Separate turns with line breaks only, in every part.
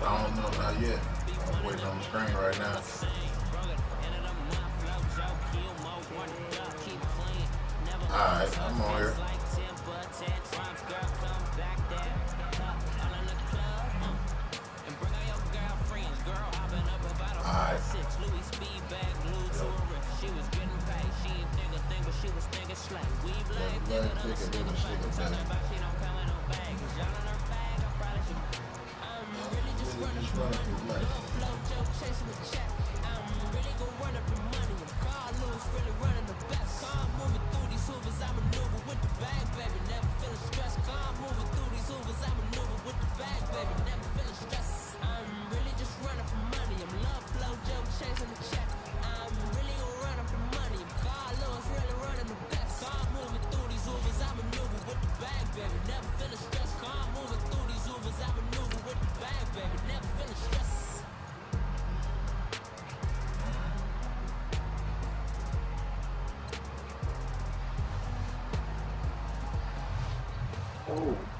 I don't know, not yet. I'm waiting on the screen right now. Alright, I'm on here. Alright. Oh.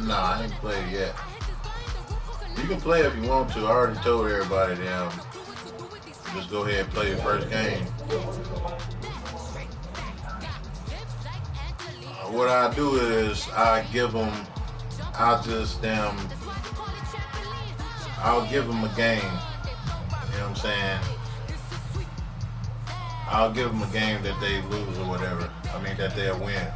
Nah, I ain't played yet. You can play if you want to. I already told everybody them. Just go ahead and play your first game. What I do is I give them, I'll give them a game. You know what I'm saying? I'll give them a game that they lose or whatever. I mean that they'll win.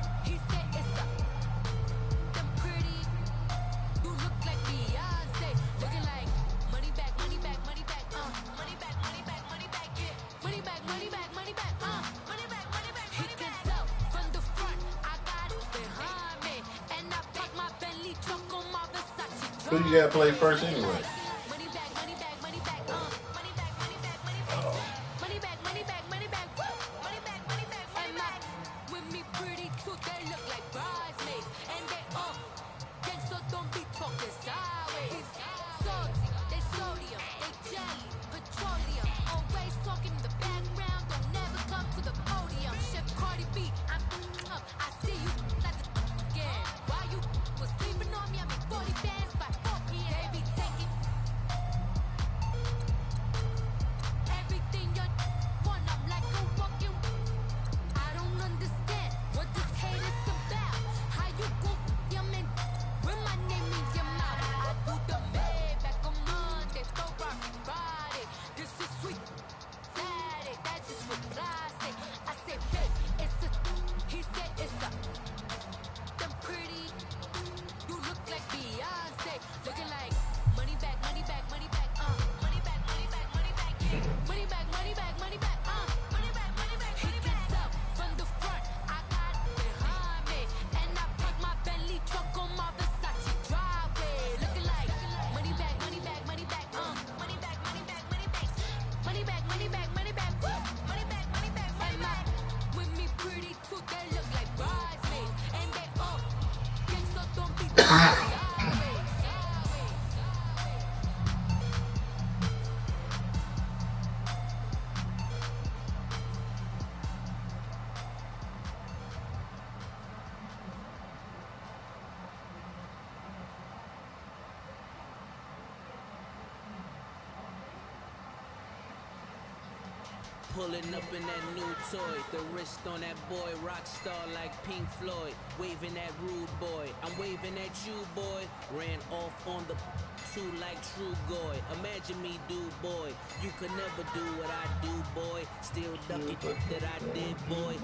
Who you gotta play first anyway?
Pulling up in that new toy, the wrist on that boy, rock star like Pink Floyd, waving at rude boy, I'm waving at you boy, ran off on the two like true goy, imagine me do boy, you could never do what I do boy, still ducking that I did boy,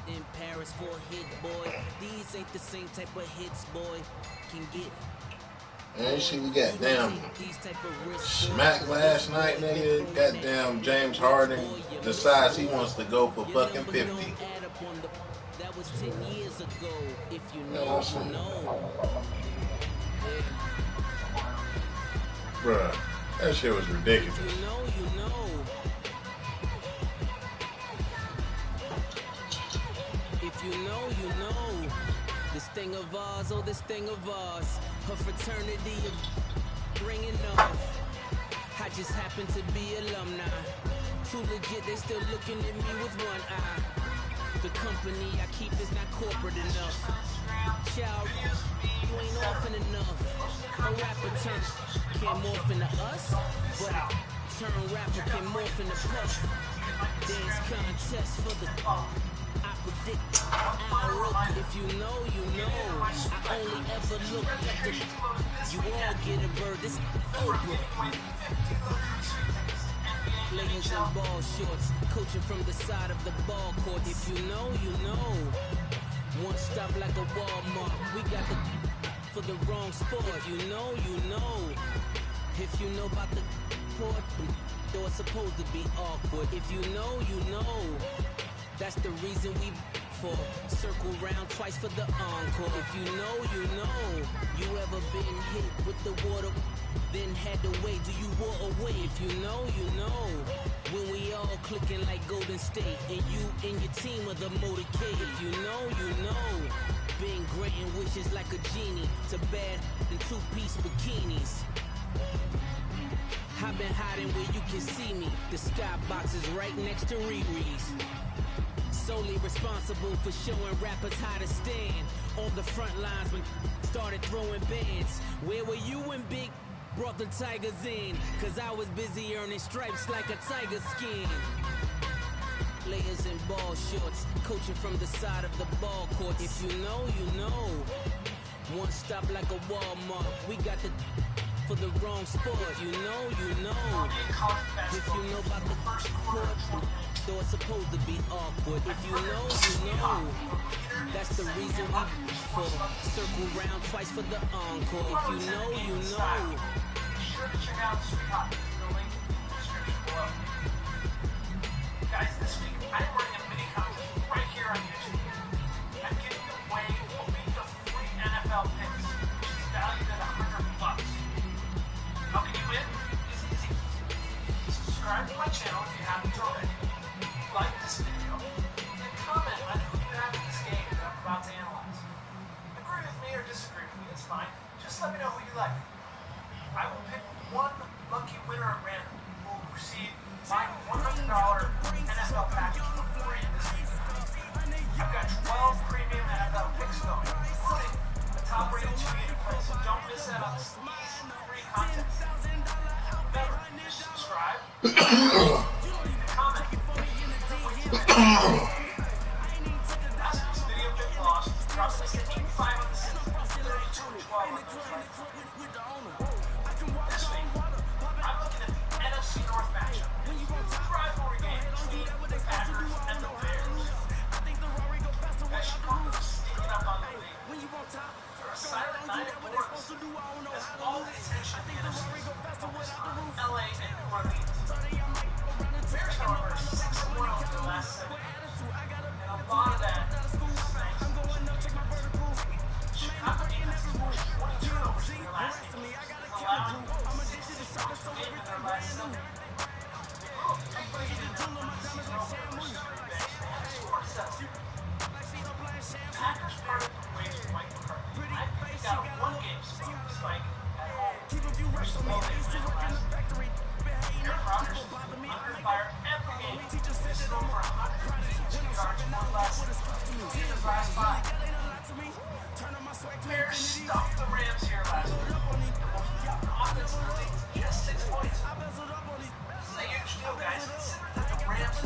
in Paris for a hit boy, these ain't the same type of hits boy, can get.
And you see, we got damn smack last night, nigga. Goddamn James Harden decides he wants to go for fucking 50.
That was 10 years ago. If you know, you know.
Bruh, that shit was ridiculous.
If you know, you know. If you know, you know. This thing of ours, oh, this thing of ours. Her fraternity of bringing off. I just happen to be alumni. Too legit, they still looking at me with one eye. The company I keep is not corporate enough. Child, you ain't often enough. A rapper can't morph into us, but a turn rapper can morph into puff. Dance contest for the I predict I wrote. If you know, you know. I only ever look at the you all get a bird, this Oprah. Ladies in ball shorts, coaching from the side of the ball court. If you know, you know. One stop like a Walmart. We got the for the wrong sport. If you know, you know. If you know about the court, though it's supposed to be awkward. If you know, you know. That's the reason we for circle round twice for the encore. If you know, you know. You ever been hit with the water, then had to wait? Do you walk away? If you know, you know. When we all clicking like Golden State, and you and your team are the motorcade. If you know, you know. Been granting wishes like a genie to bad in two-piece bikinis. I've been hiding where you can see me. The skybox is right next to Riri's. Solely responsible for showing rappers how to stand on the front lines when started throwing bands. Where were you when Big brought the Tigers in? Cause I was busy earning stripes like a tiger skin. Players in ball shorts, coaching from the side of the ball court. If you know, you know. One stop like a Walmart. We got the for the wrong sport. You know, you know. If you know about the court, though it's supposed to be awkward. If you know, you know. That's the reason we for circle round twice for the encore. If you know, you know.
Guys, this week I'm running a mini contest right here on YouTube. I'm giving away a week of free NFL picks, which is valued at $100. How can you win? It's easy. Subscribe to my channel if you haven't already. Like this video, and comment on who you have in this game that I'm about to analyze. Agree with me or disagree with me, it's fine. Just let me know who you like. I will pick one lucky winner at random who will receive my $100 NFL package for free this week. I've got 12 premium NFL picks going, including the top-rated 2-game play, so don't miss out on this free content. Remember, just subscribe, comment. Last week's video get lost, drops us to 85 on the season, 32 and 12 on those right. This week, I'm looking at the NFC North matchup. Rivalry game between the Packers and the Bears. As Chicago is sneaking up on the league. For a silent night of wars, as all the attention in the NFC is focused on LA and New Orleans. The Bears, however, are 6-1 over the last 7 years. And a lot of that is thanks to Chicago defense has forced 20 turnovers in their last 8 games, allowing 66 games in their last 7. Packers parted ways with Mike McCarthy. I think he got a one-game spike at home versus Williams last week. Aaron Rodgers under fire every game. This is over 152 yards, one less in his last 5. Bears stuffed the Rams here last week. The offense in the league is just 6 points. This is a huge deal, guys. Consider that the Rams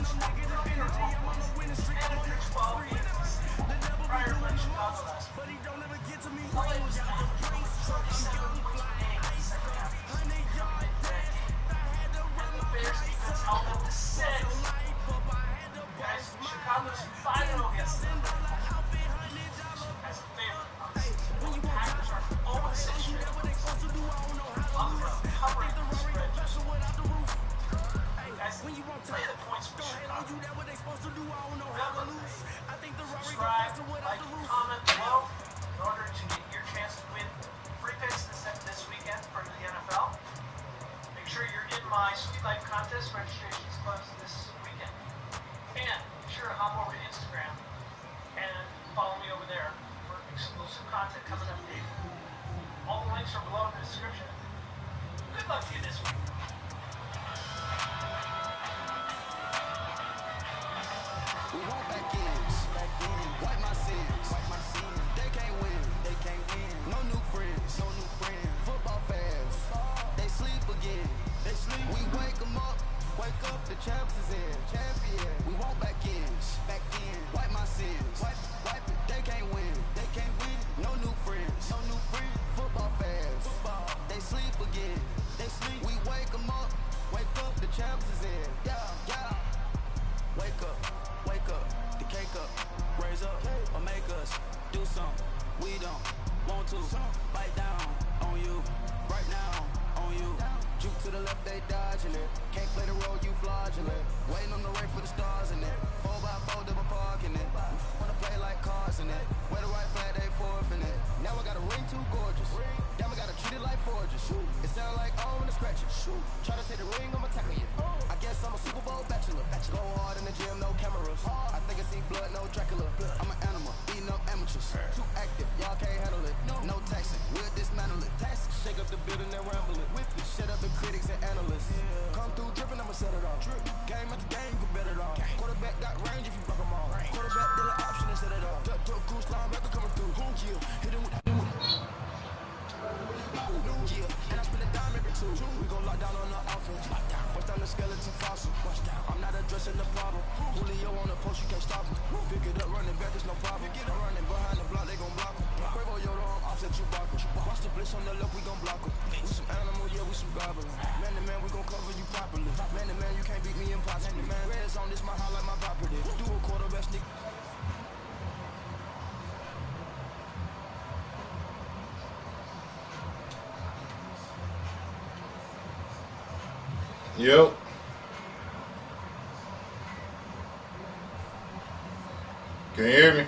LA was down 37-28 in the second half in that game. And the Bears defense held them to 6. Guys, Chicago's 5-0 against them as a favorite on the season. While the Packers are 0-6 straight up on the road, covering the spread just. Guys, play the points for Chicago. Remember, subscribe, like, comment below in order to get your chance to win free picks this weekend for the NFL. Make sure you're in my Sweet Life contest. Registration's closed this weekend. And be sure to hop over to Instagram and follow me over there for exclusive content coming up daily. All the links are below in the description. Good luck to you this week.
We want back ends, wipe my sins, they can't win, no new friends, football fans, they sleep again, we wake them up, the champs is in, champion, we want back ends, wipe my sins, wipe it, they can't win, no new friends, football fans, they sleep again, we wake them up, the champs is in, yeah, wake up, the cake up, raise up, or make us do something we don't want to. Bite down on you, right now on you. Juke to the left, they dodging it. Can't play the role, you fraudulent. Waiting on the right for the stars in it. 4x4 double parking it. Wanna play like cars in it. Wear the white flag, they forfeit it. Now I got a ring too gorgeous. Damn, I gotta treat it like forges. It sound like oh, when I scratch it. Try to take the ring, I'ma tackle you. I guess I'm a Super Bowl bachelor. Go hard in the gym, no cameras. I think I see blood, no Dracula. I'm an animal, eating up amateurs. Too active, y'all can't handle it. No taxing, we'll dismantle it. Shake up the building and ramble it. Whip it, shut up the critics and analysts. Come through dripping, I'ma set it off. Game after game, you bet it off. Quarterback got range if you block them all. Quarterback did an option and set it off. Duck, goose, linebacker coming through. Hit him with the and I spin a dime every two. We gon' lock down on the offense. Bust down the skeleton fossil. I'm not addressing the problem. Julio on the post, you can't stop him. Pick it up, running back, there's no problem. I'm running behind the block, they gon' block him. Quavo Yoda on offset, you block him. Watch the blitz on the left, we gon' block him. We some animal, yeah, we some goblin. Man to man, we gon' cover you properly. Man to man, you can't beat me impossible. Man, red zone, this my highlight, my property. Do a quarterback sneak.
Yep. Can you hear me?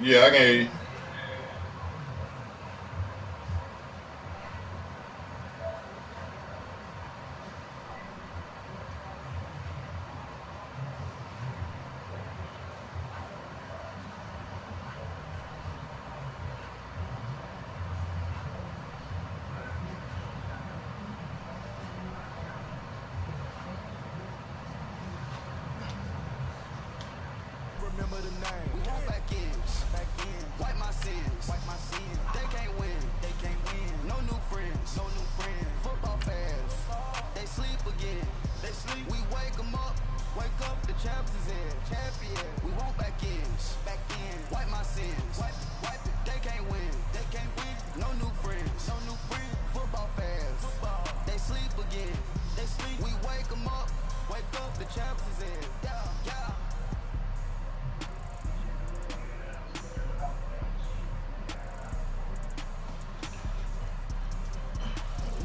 Yeah, I can hear you.
Remember the name. We want back ends. Wipe my sins. They can't win. No new friends. Football fans. They sleep again. We wake them up. The champs is in. Champion. We want back ends. Wipe my sins. Wipe it. They can't win. No new friends. Football fans. They sleep again. We wake them up. The champs is in. Yeah.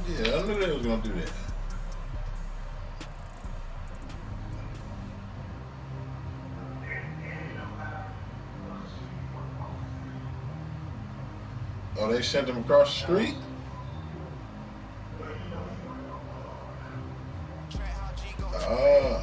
Yeah, I knew they was gonna do that. Oh, they sent him across the street? Ah.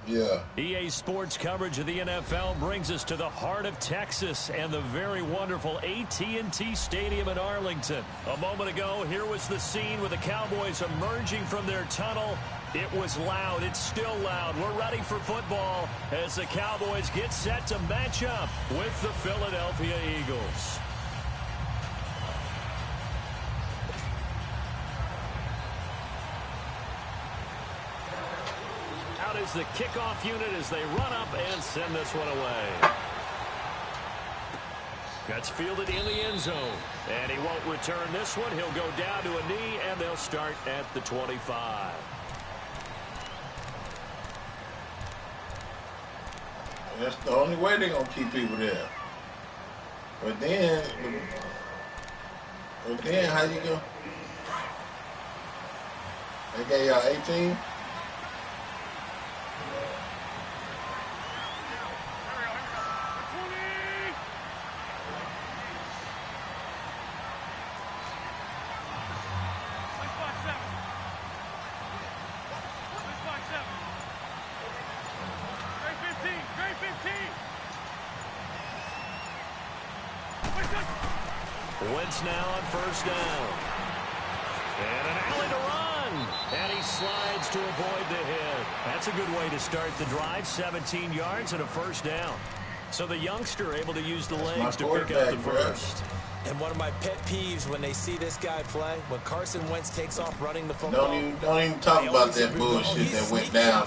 Yeah.
EA Sports coverage of the NFL brings us to the heart of Texas and the very wonderful AT&T Stadium in Arlington. A moment ago, here was the scene with the Cowboys emerging from their tunnel. It was loud. It's still loud. We're ready for football as the Cowboys get set to match up with the Philadelphia Eagles. Out is the kickoff unit as they run up and send this one away. That's fielded in the end zone. And he won't return this one. He'll go down to a knee, and they'll start at the 25.
That's the only way they're going to keep people there. But then how you go? They gave y'all 18?
Wentz now on first down. And an alley to run. And he slides to avoid the hit. That's a good way to start the drive. 17 yards and a first down. So the youngster able to use the legs to pick up the first.
And one of my pet peeves when they see this guy play, when Carson Wentz takes off running the football.
Don't even talk about that bullshit that went down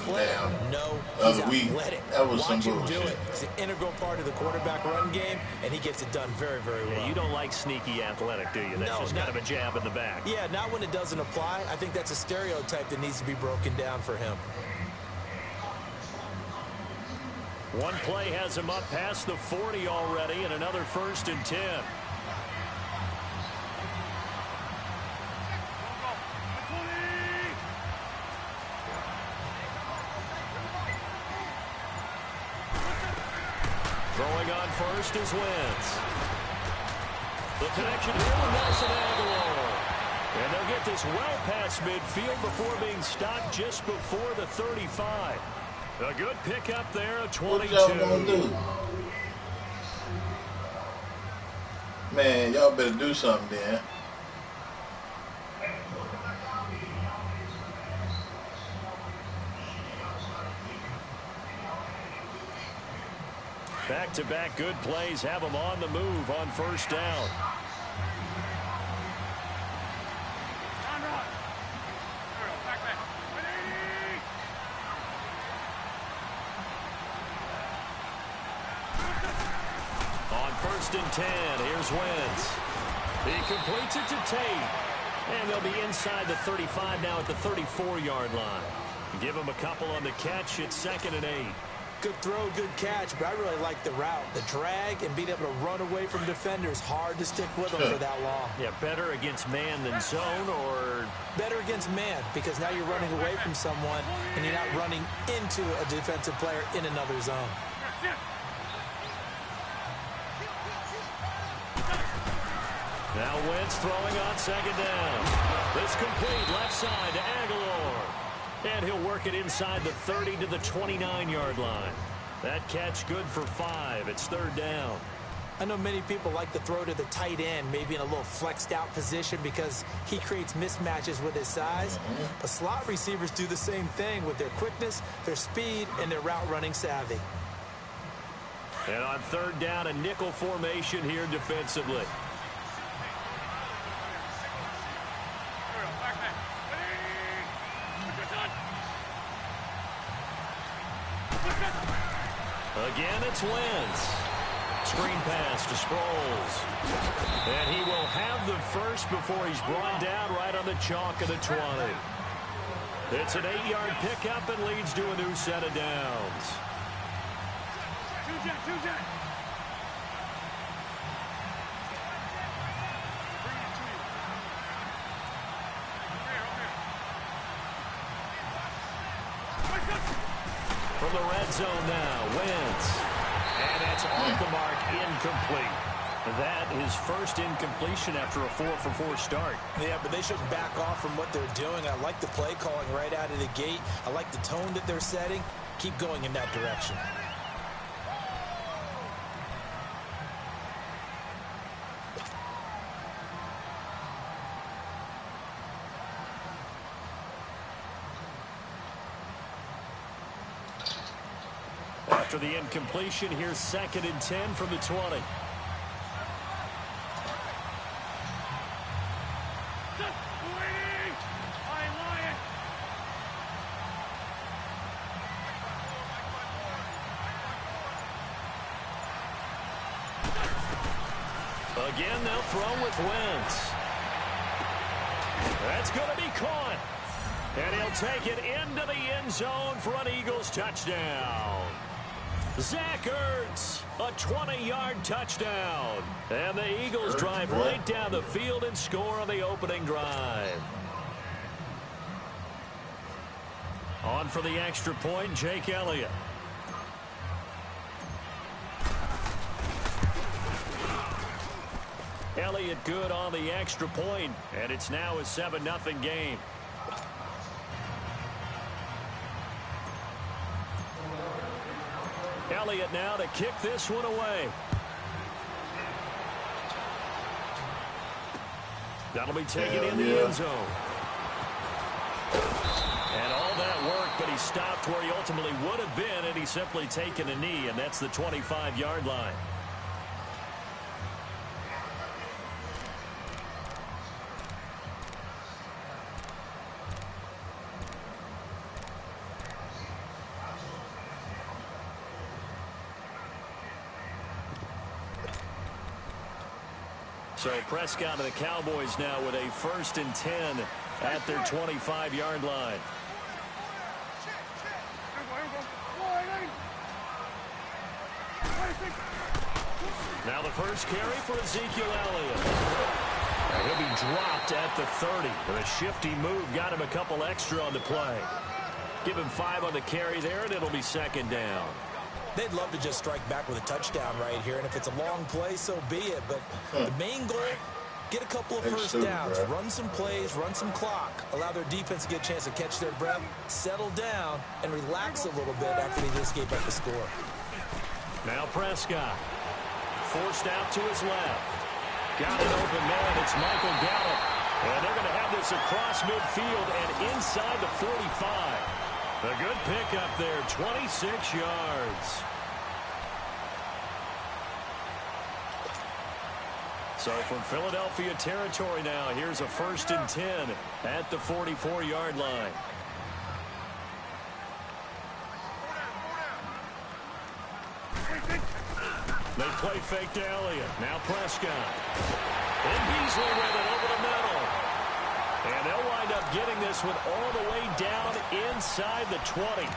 No,
the other week. That was some bullshit.
Do it. It's an integral part of the quarterback run game, and he gets it done very, very well.
Yeah, you don't like sneaky athletic, do you? That's just kind of a jab in the back.
Yeah, not when it doesn't apply. I think that's a stereotype that needs to be broken down for him.
One play has him up past the 40 already, and another 1st and 10. Throwing on first is Wentz. The connection here with Nelson Aguilar. And they'll get this well past midfield before being stopped just before the 35. A good pickup there of 22.
What y'all gonna do? Man, y'all better do something then.
Back-to-back good plays have them on the move on first down. On 1st and 10, here's Wentz. He completes it to Tate. And they'll be inside the 35 now at the 34-yard line. Give him a couple on the catch. It's 2nd and 8.
Good throw, good catch, but I really like the route. The drag and being able to run away from defenders, hard to stick with them for that long.
Yeah, better against man than zone, or?
Better against man, because now you're running away from someone and you're not running into a defensive player in another zone.
Now Wentz throwing on 2nd down. This complete left side to Aguilar. And he'll work it inside the 30 to the 29-yard line. That catch good for 5. It's 3rd down.
I know many people like to throw to the tight end, maybe in a little flexed out position because he creates mismatches with his size. But slot receivers do the same thing with their quickness, their speed, and their route running savvy.
And on 3rd down, a nickel formation here defensively. Again, it's Wentz. Screen pass to Sproles. And he will have the first before he's brought down right on the chalk of the 20. It's an 8-yard pickup and leads to a new set of downs. From the red zone now, Wentz. And that's off the mark, incomplete. That is first incompletion after a 4-for-4 start.
Yeah, but they shouldn't back off from what they're doing. I like the play calling right out of the gate. I like the tone that they're setting. keep going in that direction.
After the incompletion, here's 2nd and 10 from the 20. Again, they'll throw with Wentz. That's going to be caught. And he'll take it into the end zone for an Eagles touchdown. Zach Ertz, a 20-yard touchdown. And the Eagles drive right down the field and score on the opening drive. On for the extra point, Jake Elliott. Elliott good on the extra point, and it's now a 7-0 game. Elliott now to kick this one away. That'll be taken in the end zone. And all that work, but he stopped where he ultimately would have been, and he's simply taken a knee, and that's the 25-yard line. So Prescott and the Cowboys now with a 1st and 10 at their 25-yard line. Now the first carry for Ezekiel Elliott. And he'll be dropped at the 30. And a shifty move got him a couple extra on the play. Give him 5 on the carry there, and it'll be 2nd down.
They'd love to just strike back with a touchdown right here, and if it's a long play, so be it. But the main goal, get a couple of first downs, run some plays, run some clock, allow their defense to get a chance to catch their breath, settle down, and relax a little bit after they just gave up the score.
Now Prescott, forced out to his left. Got an open man, it's Michael Gallup. And they're going to have this across midfield and inside the 45. A good pickup there, 26 yards. So from Philadelphia territory now, here's a 1st and 10 at the 44-yard line. They play fake to Elliott. Now Prescott. And Beasley with it over the middle. And they'll wind up getting this one all the way down inside the 20.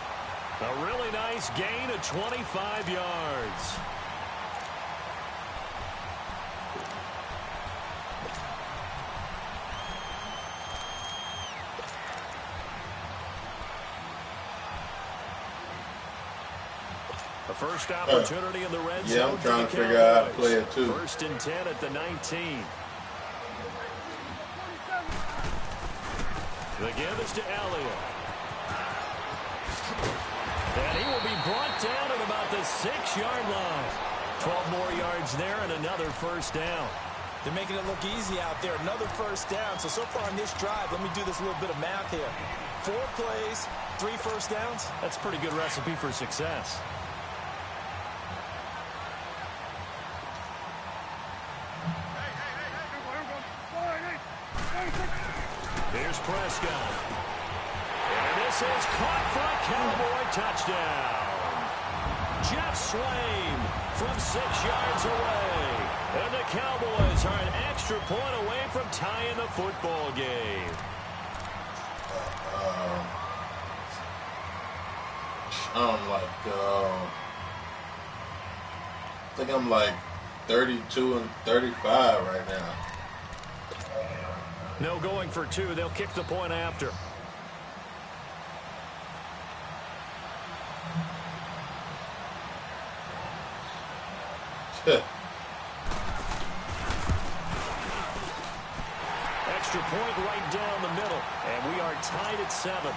A really nice gain of 25 yards. The first opportunity in the red zone.
Yeah, I'm trying to figure out how to play it too.
1st and 10 at the 19. The give is to Elliott. And he will be brought down at about the 6-yard line. 12 more yards there and another 1st down.
They're making it look easy out there. Another 1st down. So far on this drive, let me do this little bit of math here. 4 plays, 3 1st downs.
That's a pretty good recipe for success. Here's Prescott. And this is caught for a Cowboy touchdown. Jeff Swain from 6 yards away. And the Cowboys are an extra point away from tying the football game.
I think I'm like 32 and 35 right now.
No going for 2. They'll kick the point after. Extra point right down the middle. And we are tied at 7.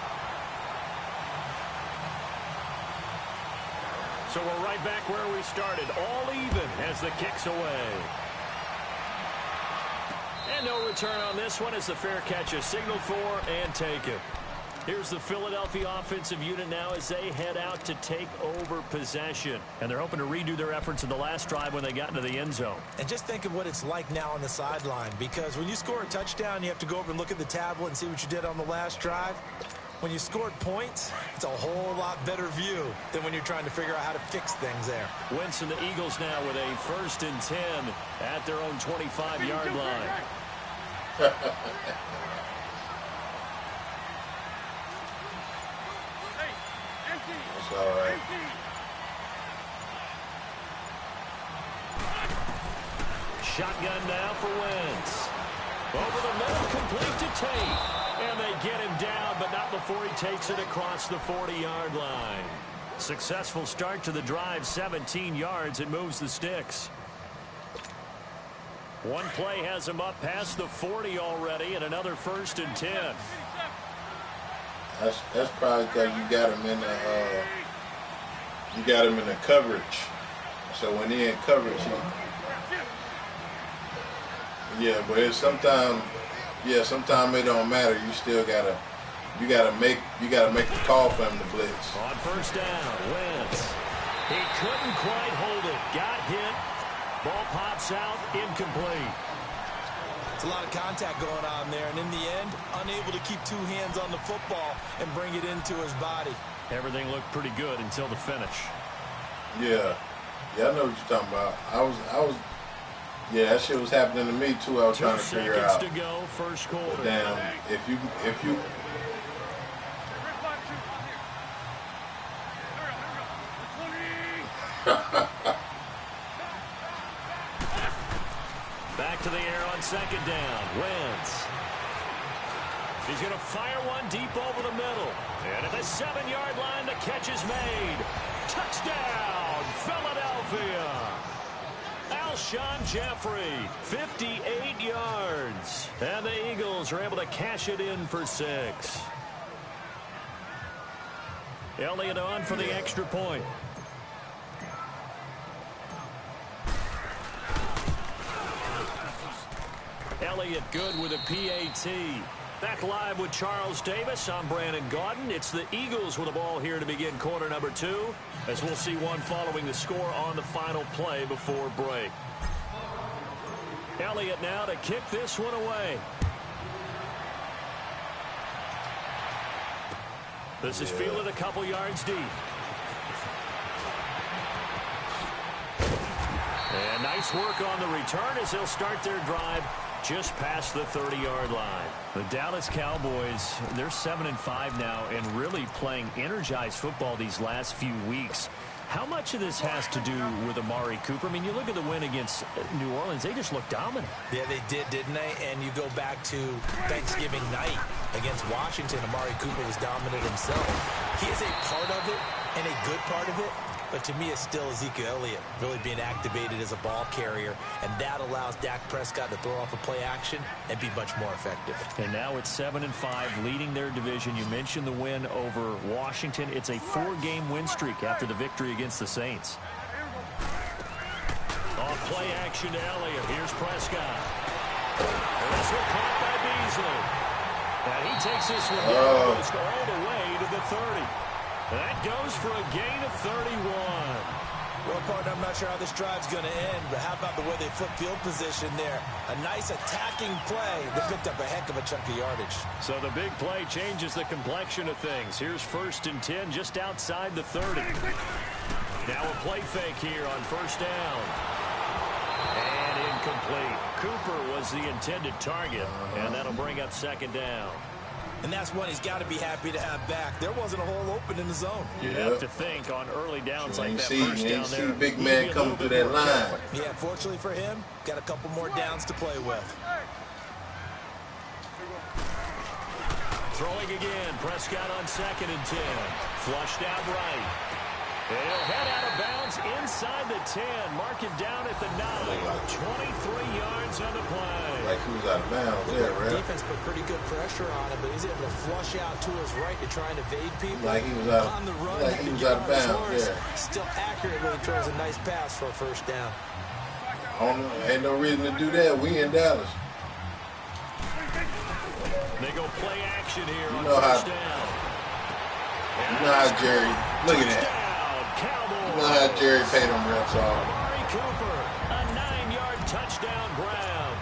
So we're right back where we started, all even as the kick's away. And no return on this one as the fair catch is signaled for and taken. Here's the Philadelphia offensive unit now as they head out to take over possession. And they're hoping to redo their efforts in the last drive when they got into the end zone.
And just think of what it's like now on the sideline, because when you score a touchdown, you have to go over and look at the tablet and see what you did on the last drive. When you scored points, it's a whole lot better view than when you're trying to figure out how to fix things there.
Wentz and the Eagles now with a 1st and 10 at their own 25-yard line.
That's all right.
Shotgun now for Wentz. Over the middle, complete to Tate. And they get him down, but not before he takes it across the 40-yard line. Successful start to the drive, 17 yards. It moves the sticks. One play has him up past the 40 already, and another 1st and 10.
That's probably because you got him in the coverage. So when he in coverage, yeah, but it's sometimes it don't matter. You still gotta make the call for him to blitz.
On 1st down, Wentz. He couldn't quite hold it. Got hit. Ball pops out, incomplete.
It's a lot of contact going on there, and in the end, unable to keep 2 hands on the football and bring it into his body.
Everything looked pretty good until the finish.
Yeah, I know what you're talking about. Yeah, that shit was happening to me too. I was trying to figure out.
2 seconds to go, first quarter.
But damn, if you
Back to the air on 2nd down. Wentz. He's going to fire one deep over the middle. And at the 7-yard line, the catch is made. Touchdown, Philadelphia. Alshon Jeffrey, 58 yards. And the Eagles are able to cash it in for 6. Elliott on for the extra point. Elliott good with a PAT. Back live with Charles Davis. I'm Brandon Gaudin. It's the Eagles with the ball here to begin quarter number 2, as we'll see one following the score on the final play before break. Elliott now to kick this one away. This is fielded a couple yards deep. And nice work on the return as they'll start their drive just past the 30-yard line. The Dallas Cowboys, they're 7-5 now and really playing energized football these last few weeks. How much of this has to do with Amari Cooper? I mean, you look at the win against New Orleans, they just looked dominant.
Yeah, they did, didn't they? And you go back to Thanksgiving night against Washington, Amari Cooper was dominant himself. He is a part of it and a good part of it. But to me, it's still Ezekiel Elliott really being activated as a ball carrier, and that allows Dak Prescott to throw off a play action and be much more effective.
And now it's 7-5, leading their division. You mentioned the win over Washington. It's a 4-game win streak after the victory against the Saints. Off play action to Elliott. Here's Prescott. And this one caught by Beasley. And he takes this one almost all the way to the 30. That goes for a gain of 31.
Well, partner, I'm not sure how this drive's going to end, but how about the way they flip field position there? A nice attacking play. They picked up a heck of a chunk of yardage.
So the big play changes the complexion of things. Here's 1st and 10 just outside the 30. Now a play fake here on 1st down. And incomplete. Cooper was the intended target, and that'll bring up 2nd down.
And that's one he's got to be happy to have back. There wasn't a hole open in the zone.
You have to think on early downs like that first down there.
You see big man coming through that line.
Yeah, fortunately for him, got a couple more downs to play with.
Throwing again. Prescott on 2nd and 10. Flushed out right. And he'll head out of bounds inside the 10. Mark it down at the 9. 23 yards on the play.
Like he was out of bounds there, right?
Defense put pretty good pressure on him, but he's able to flush out to his right to try and evade people.
Like he was out
on the run.
like he was out of bounds there.
Still accurate when he throws a nice pass for a first down.
Ain't no reason to do that. We in Dallas.
They go play action here on
know
first
how-
down.
You know how Jerry, look at that.
Cowboys.
You know how Jerry paid them reps off.
Amari Cooper, a 9-yard touchdown grab.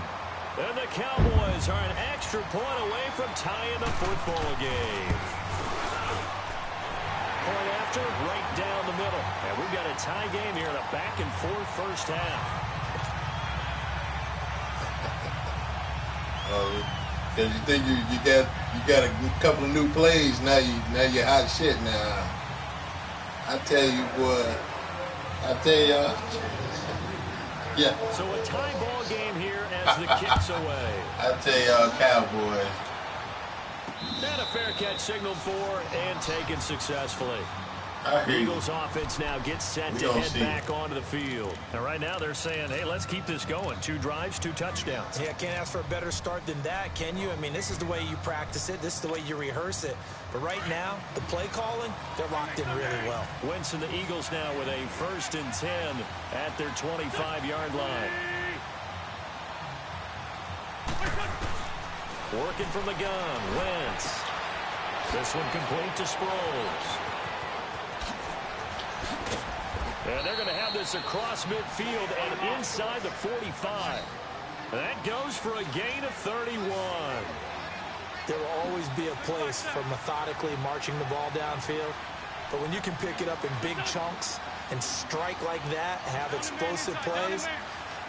And the Cowboys are an extra point away from tying the football game. Point after, right down the middle. And we've got a tie game here in a back-and-forth first half.
Because you think you got a couple of new plays, now you're hot shit now. I tell you, boy. I tell y'all. Yeah.
So a tie ball game here as the kick's away.
I tell y'all, Cowboys.
And a fair catch signaled for and taken successfully.
I hear you.
Eagles offense now gets set to head back onto the field. And right now they're saying, hey, let's keep this going. 2 drives, 2 touchdowns.
Yeah, can't ask for a better start than that, can you? I mean, this is the way you practice it. This is the way you rehearse it. But right now, the play calling, they're locked in really well.
Wentz and the Eagles now with a 1st and 10 at their 25-yard line. Working from the gun, Wentz. This one complete to Sproles. And they're going to have this across midfield and inside the 45. And that goes for a gain of 31.
There will always be a place for methodically marching the ball downfield. But when you can pick it up in big chunks and strike like that, have explosive plays,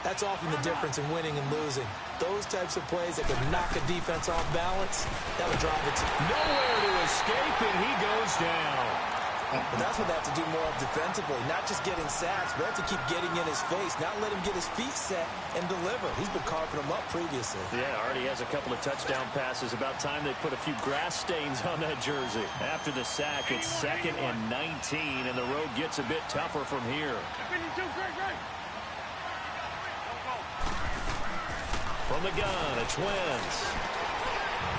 that's often the difference in winning and losing. Those types of plays that can knock a defense off balance, that'll drive it to
nowhere to escape, and he goes down.
But that's what they have to do more of defensively, not just getting sacks, but have to keep getting in his face, not let him get his feet set and deliver. He's been carving them up previously.
Yeah, already has a couple of touchdown passes. About time they put a few grass stains on that jersey. After the sack, it's 2nd and 19, and the road gets a bit tougher from here. From the gun, it's Wentz.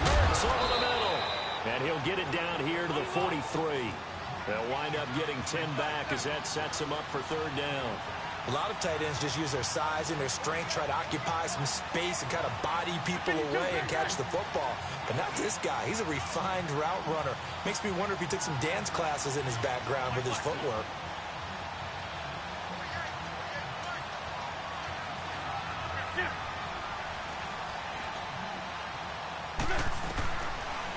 Hurts over the middle. And he'll get it down here to the 43. They'll wind up getting 10 back as that sets him up for 3rd down.
A lot of tight ends just use their size and their strength, try to occupy some space and kind of body people away and catch the football. But not this guy. He's a refined route runner. Makes me wonder if he took some dance classes in his background with his footwork.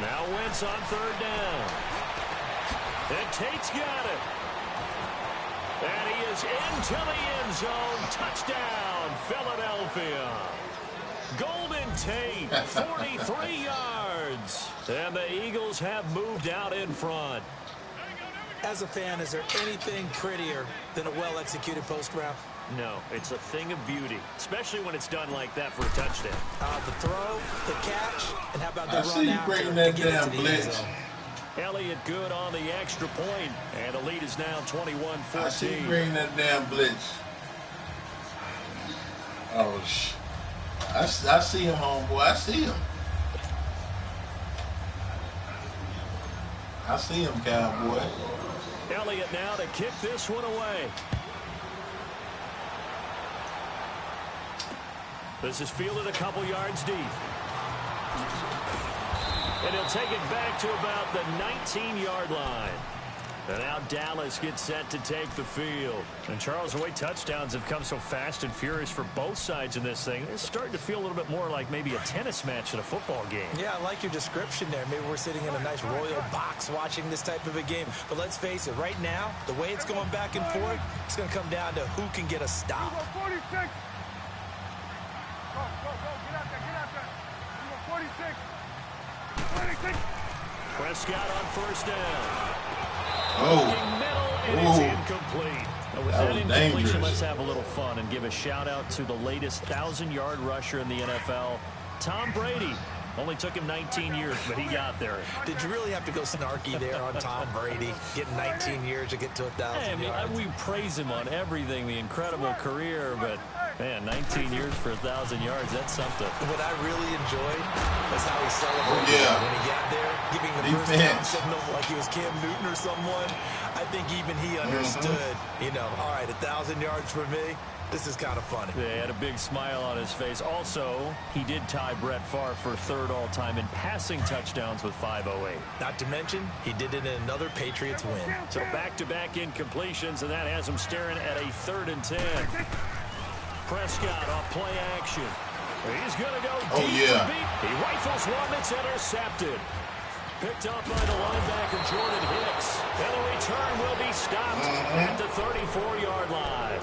Now Wentz on 3rd down. And Tate's got it. And he is into the end zone. Touchdown, Philadelphia. Golden Tate, 43 yards. And the Eagles have moved out in front.
As a fan, is there anything prettier than a well-executed post route?
No, it's a thing of beauty, especially when it's done like that for a touchdown.
The throw, the catch, and how about the
I
run
see you
after
breaking
to
that
get it
damn
to the end
blitz.
zone.
Elliott good on the extra point, and the lead is now 21-14.
I see you bringing that damn blitz. Oh, I see him, homeboy. I see him. I see him, Cowboy.
Elliott now to kick this one away. This is fielded a couple yards deep. And he'll take it back to about the 19-yard line. And now Dallas gets set to take the field. And Charles, the way touchdowns have come so fast and furious for both sides in this thing, it's starting to feel a little bit more like maybe a tennis match in a football game.
Yeah, I like your description there. Maybe we're sitting in a nice royal box watching this type of a game. But let's face it, right now, the way it's going back and forth, it's going to come down to who can get a stop.
Prescott on 1st down.
Oh.
Middle, and it's incomplete. Now, with that incompletion,
dangerous.
let's have a little fun and give a shout-out to the latest 1,000-yard rusher in the NFL, Tom Brady. Only took him 19 years, but he got there.
Did you really have to go snarky there on Tom Brady, getting 19 years to get to 1,000 yards?
We praise him on everything, the incredible career, but, man, 19 years for 1,000 yards, that's something.
What I really enjoyed was how he celebrated when he got there, giving the first down signal like he was Cam Newton or someone. I think even he understood, you know, all right, 1,000 yards for me. This is kind of funny.
Yeah, he had a big smile on his face. Also, he did tie Brett Favre for third all-time in passing touchdowns with 508.
Not to mention, he did it in another Patriots win.
So back-to-back incompletions, and that has him staring at a 3rd and 10. Prescott off play action. He's going to go deep to beat. He rifles one that's intercepted. Picked up by the linebacker, Jordan Hicks. And the return will be stopped at the 34-yard line.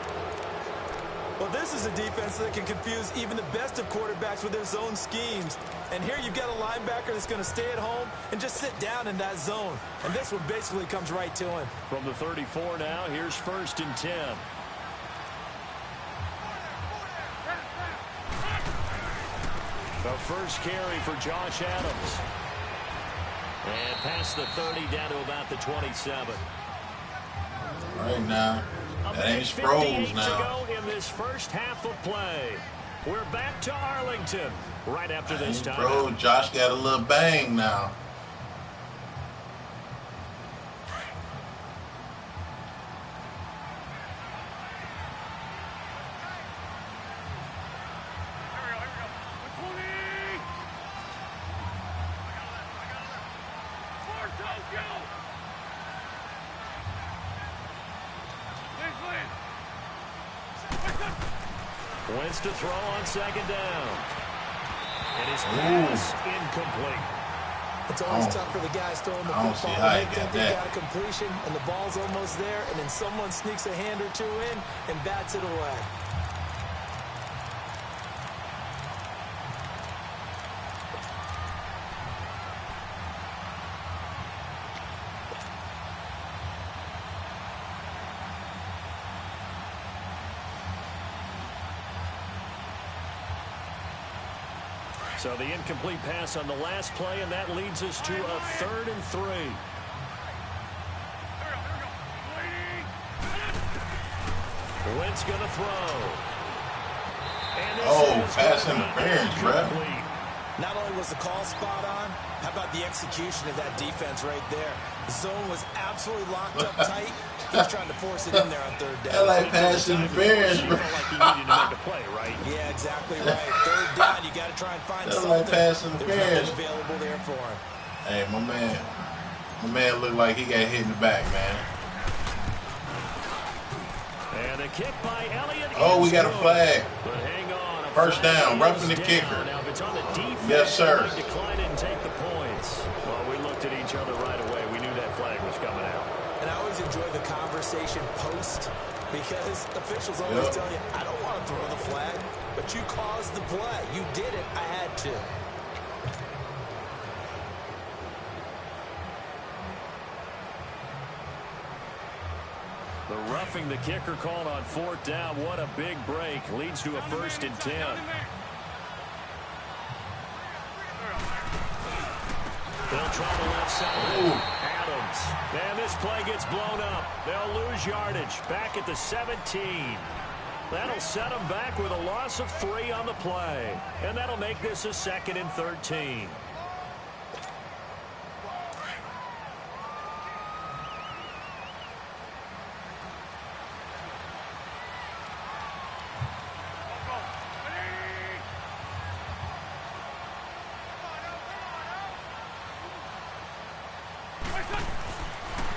Well, this is a defense that can confuse even the best of quarterbacks with their zone schemes. And here you've got a linebacker that's going to stay at home and just sit down in that zone. And this one basically comes right to him.
From the 34 now, here's 1st and 10. The first carry for Josh Adams. And past the 30 down to about the 27.
Right now. That ain't Sproles now.
To go in this first half of play. We're back to Arlington right after this time.
Bro, Josh got a little bang now.
Wentz to throw on 2nd down. And his pass incomplete.
It's always tough for the guys throwing the football. They think they got a completion, and the ball's almost there, and then someone sneaks a hand or two in and bats it away.
So the incomplete pass on the last play, and that leads us to a 3rd and 3. Wentz going to throw.
Pass interference, bro.
Not only was the call spot on, how about the execution of that defense right there? The zone was absolutely locked up tight. He was trying to force it in there on 3rd down.
That like pass interference, bro.
Felt like he needed to make a play, right?
Yeah, exactly right. 3rd down, you got to try and find something.
Like pass interference.
There's nothing available there for him.
Hey, my man looked like he got hit in the back, man.
And a kick by Elliott.
Oh, we got a flag.
But hang on.
First down, roughing the kicker.
Now, if it's on the defense,
yes, sir.
Decline and take the points. Well, we looked at each other right away. We knew that flag was coming out.
And I always enjoy the conversation post because officials always tell you, I don't want to throw the flag, but you caused the play. You did it. I had to.
The roughing the kicker called on 4th down. What a big break. Leads to a 1st and 10. They'll try the left side. Adams. And this play gets blown up. They'll lose yardage. Back at the 17. That'll set them back with a loss of 3 on the play. And that'll make this a 2nd and 13.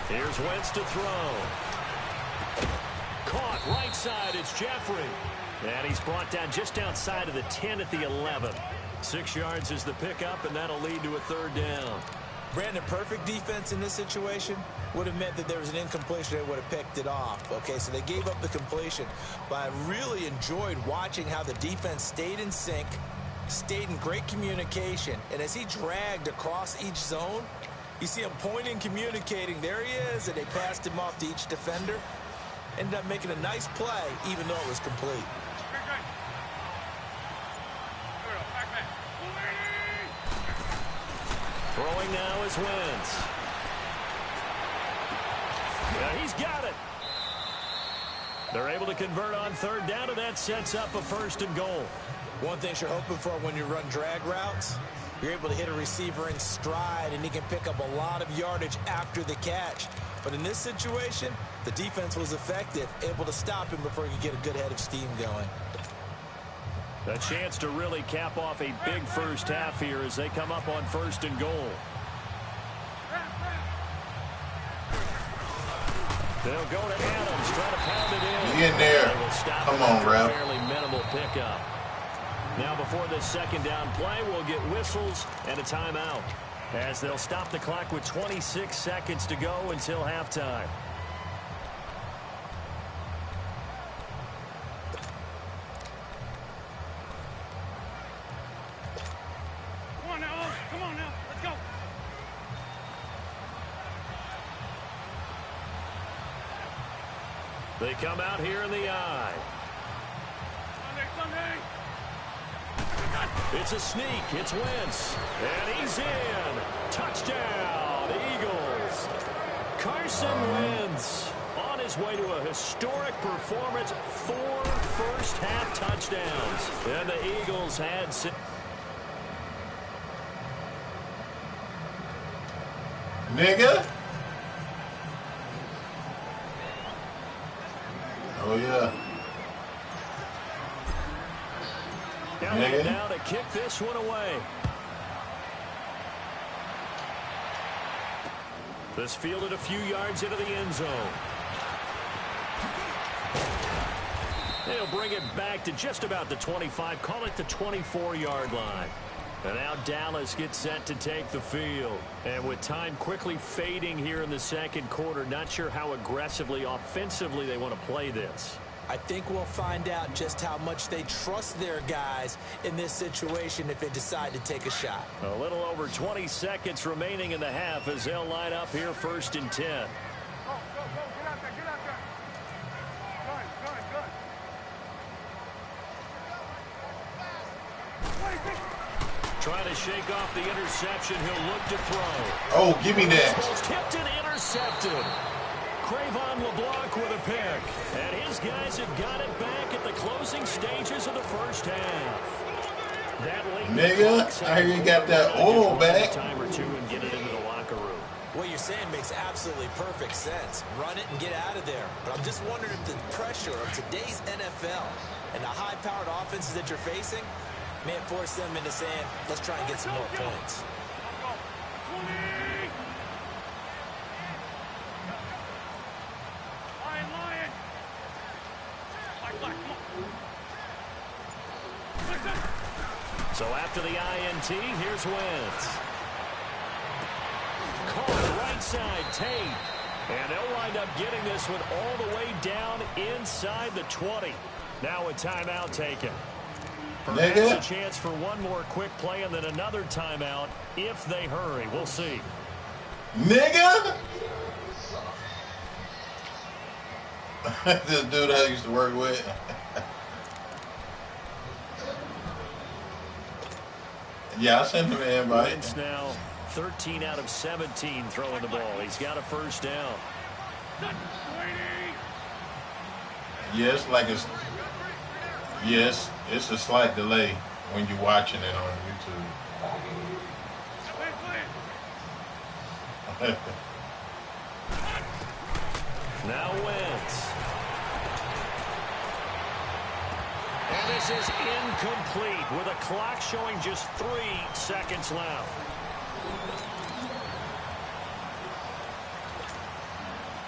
Here's Wentz to throw. Caught right side. It's Jeffrey. And he's brought down just outside of the 10 at the 11. 6 yards is the pickup, and that'll lead to a 3rd down.
Brandon, perfect defense in this situation would have meant that there was an incompletion. They would have picked it off. Okay, so they gave up the completion. But I really enjoyed watching how the defense stayed in sync, stayed in great communication. And as he dragged across each zone, you see him pointing, communicating. There he is, and they passed him off to each defender. Ended up making a nice play, even though it was complete.
Throwing now is Wentz. Yeah, he's got it. They're able to convert on third down, and that sets up a 1st and goal.
One thing you're hoping for when you run drag routes, you're able to hit a receiver in stride, and he can pick up a lot of yardage after the catch. But in this situation, the defense was effective, able to stop him before he could get a good head of steam going.
A chance to really cap off a big first half here as they come up on 1st and goal. They'll go to Adams, try to pound it in.
Get in there. Come on, Ralph.
Fairly minimal pickup. Now before this 2nd down play, we'll get whistles and a timeout, as they'll stop the clock with 26 seconds to go until halftime.
Come on now, come on now, let's go.
They come out here in the eye.
Sunday.
It's a sneak. It's Wentz. And he's in. Touchdown, Eagles. Carson Wentz on his way to a historic performance. 4 first-half touchdowns. And the Eagles had...
Nigga. Oh, yeah.
Elliott now to kick this one away. This fielded a few yards into the end zone. They'll bring it back to just about the 25. Call it the 24-yard line. And now Dallas gets set to take the field. And with time quickly fading here in the 2nd quarter, not sure how aggressively, offensively they want to play this.
I think we'll find out just how much they trust their guys in this situation if they decide to take a shot.
A little over 20 seconds remaining in the half as they'll line up here 1st and 10.
Go, get out there, get out there. Good.
Trying to shake off the interception. He'll look to throw.
Oh, give me that.
Almost tipped and intercepted. Cravon LeBlanc with a pick. And his guys have got it back at the closing stages of the 1st half. That late
Nigga, I hear you got that oil back.
Time or two and get it into the locker room.
What you're saying makes absolutely perfect sense. Run it and get out of there. But I'm just wondering if the pressure of today's NFL and the high-powered offenses that you're facing may have forced them into saying, let's try and get some more points.
So after the INT, here's Wentz. Caught right side, Tate. And they'll wind up getting this one all the way down inside the 20. Now a timeout taken. Perhaps a chance for one more quick play and then another timeout if they hurry. We'll see.
Nigga! This dude I used to work with. Yeah, I sent him an invite.
Wentz now 13 out of 17 throwing the ball. He's got a 1st down.
Yes, it's a slight delay when you're watching it on YouTube.
Now Wentz. And this is incomplete with a clock showing just 3 seconds left.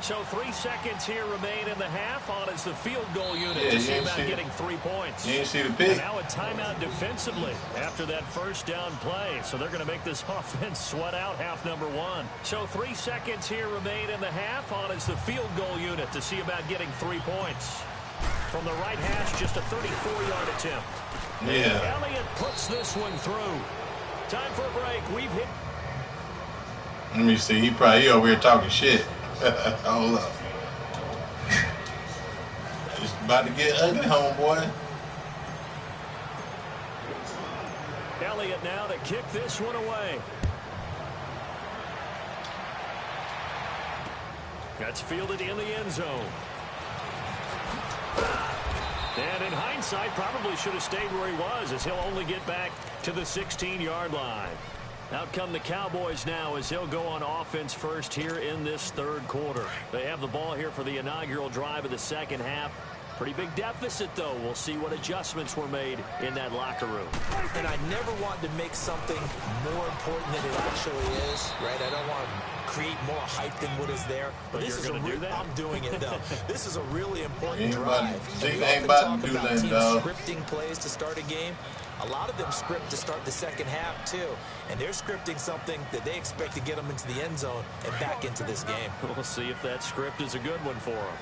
So 3 seconds here remain in the half on as the field goal unit to see about getting 3 points.
You didn't see the pick.
And now a timeout defensively after that 1st down play. So they're going to make this offense sweat out half number 1. So 3 seconds here remain in the half on as the field goal unit to see about getting 3 points. From the right hash, just a 34-yard attempt.
Yeah.
Elliott puts this one through. Time for a break. We've hit.
Let me see. He over here talking shit. Hold up. It's about to get ugly, homeboy.
Elliott now to kick this one away. That's fielded in the end zone. And in hindsight, probably should have stayed where he was, as he'll only get back to the 16-yard line. Out come the Cowboys now as he'll go on offense first here in this third quarter. They have the ball here for the inaugural drive of the second half. Pretty big deficit, though. We'll see what adjustments were made in that locker room.
And I never want to make something more important than it actually is, right? I don't want to create more hype than what is there. But this is a do that? I'm doing it, though. This is a really important drive. We often talk about teams scripting plays to start a game. A lot of them script to start the second half, too. And they're scripting something that they expect to get them into the end zone and back into this game.
We'll see if that script is a good one for them.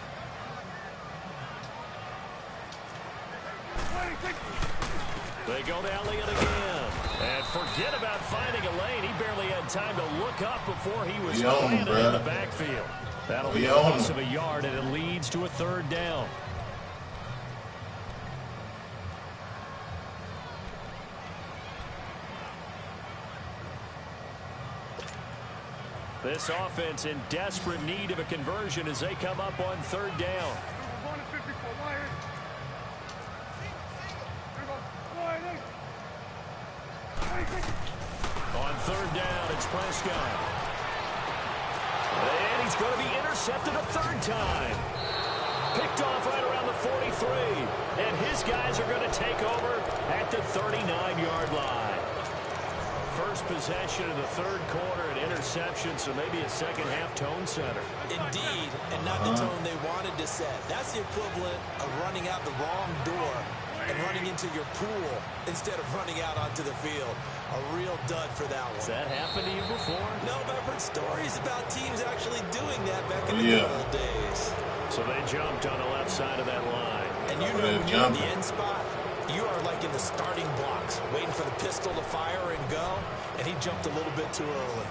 They go to Elliott again. And forget about finding a lane. He barely had time to look up before he was planted in the backfield. That'll be a loss of a yard, and it leads to a third down. This offense in desperate need of a conversion as they come up on third down. On third down, it's Prescott. And he's going to be intercepted a third time. Picked off right around the 43. And his guys are going to take over at the 39-yard line. First possession of the third quarter, an interception, so maybe a second-half tone setter.
Indeed, and not the tone they wanted to set. That's the equivalent of running out the wrong door and running into your pool instead of running out onto the field. A real dud for that one.
Has that happened to you before?
No, but I've heard stories about teams actually doing that back in the good old days.
So they jumped on the left side of that line.
And you know when you're in the end spot, you are like in the starting blocks, waiting for the pistol to fire and go, and he jumped a little bit too early.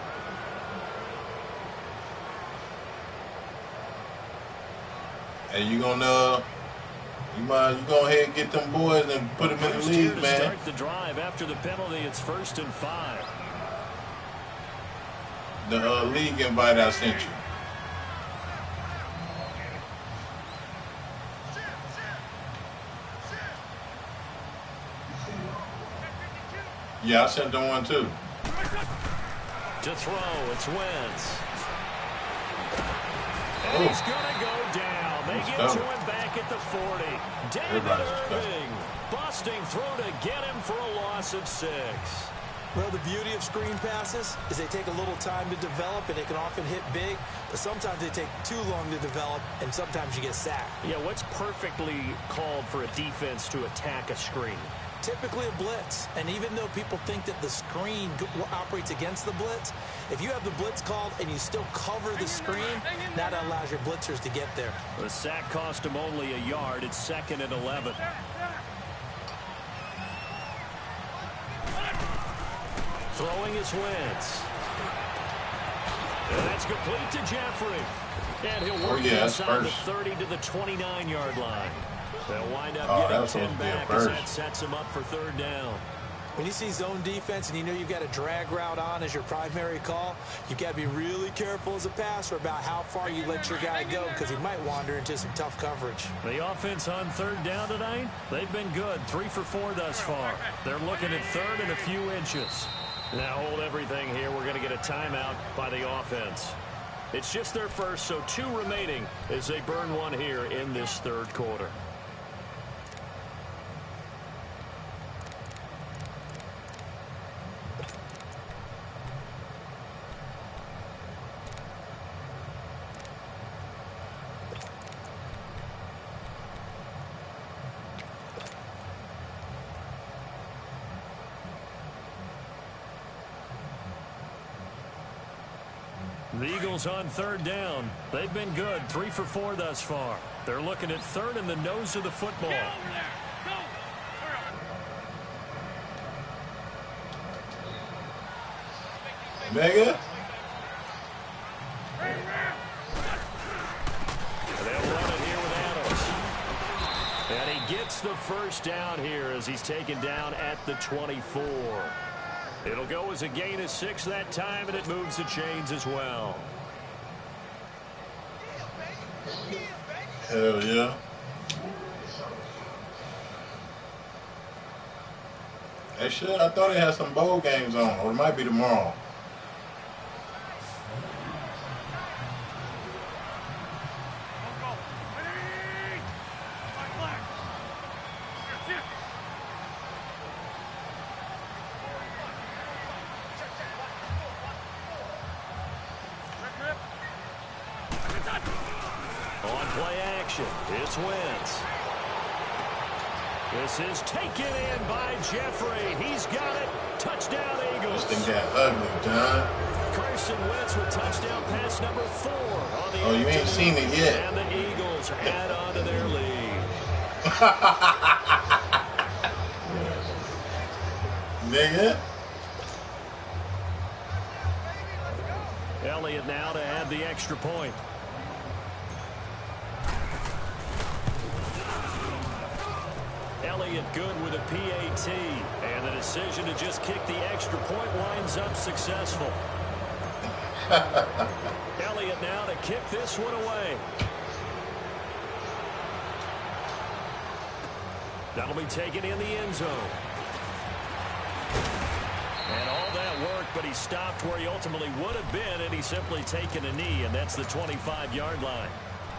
Hey, you gonna you go ahead and get them boys and put them in the lead, man.
Start the drive after the penalty. It's 1st and 5.
The league invite I sent you. Yeah, I sent them one too.
To throw, it's Wentz. And he's going to go down. They get to him back at the 40. David Irving busting through to get him for a loss of 6.
Well, the beauty of screen passes is they take a little time to develop, and they can often hit big, but sometimes they take too long to develop, and sometimes you get sacked.
Yeah, what's perfectly called for a defense to attack a screen?
Typically a blitz, and even though people think that the screen operates against the blitz, if you have the blitz called and you still cover the screen, that allows your blitzers to get there.
The sack cost him only a yard. It's 2nd and 11. Throwing is Wentz. And that's complete to Jeffrey. And he'll work inside the 30 to the 29-yard line. They'll wind up getting 10 back as that sets him up for third down.
When you see zone defense and you know you've got a drag route on as your primary call, you've got to be really careful as a passer about how far you let your guy go because he might wander into some tough coverage.
The offense on third down tonight, they've been good. 3 for 4 thus far. They're looking at third and a few inches. Now hold everything here. We're going to get a timeout by the offense. It's just their first, so 2 remaining as they burn one here in this third quarter. The Eagles on third down. They've been good. 3 for 4 thus far. They're looking at third in the nose of the football.
Mega.
They'll run it here with Adams. And he gets the first down here as he's taken down at the 24. It'll go as a gain of 6 that time, and it moves the chains as well.
Hell yeah. They should. I thought they had some bowl games on, or it might be tomorrow.
On play action, it's Wentz. This is taken in by Jeffrey. He's got it. Touchdown, Eagles.
This thing got ugly, John.
Carson Wentz with touchdown pass number 4 on the
you ain't seen it yet.
And the Eagles add on to their lead.
Nigga.
Elliott now to add the extra point. Elliott good with a PAT, and the decision to just kick the extra point winds up successful. Elliott now to kick this one away. That'll be taken in the end zone. And all that work, but he stopped where he ultimately would have been, and he's simply taken a knee, and that's the 25-yard line.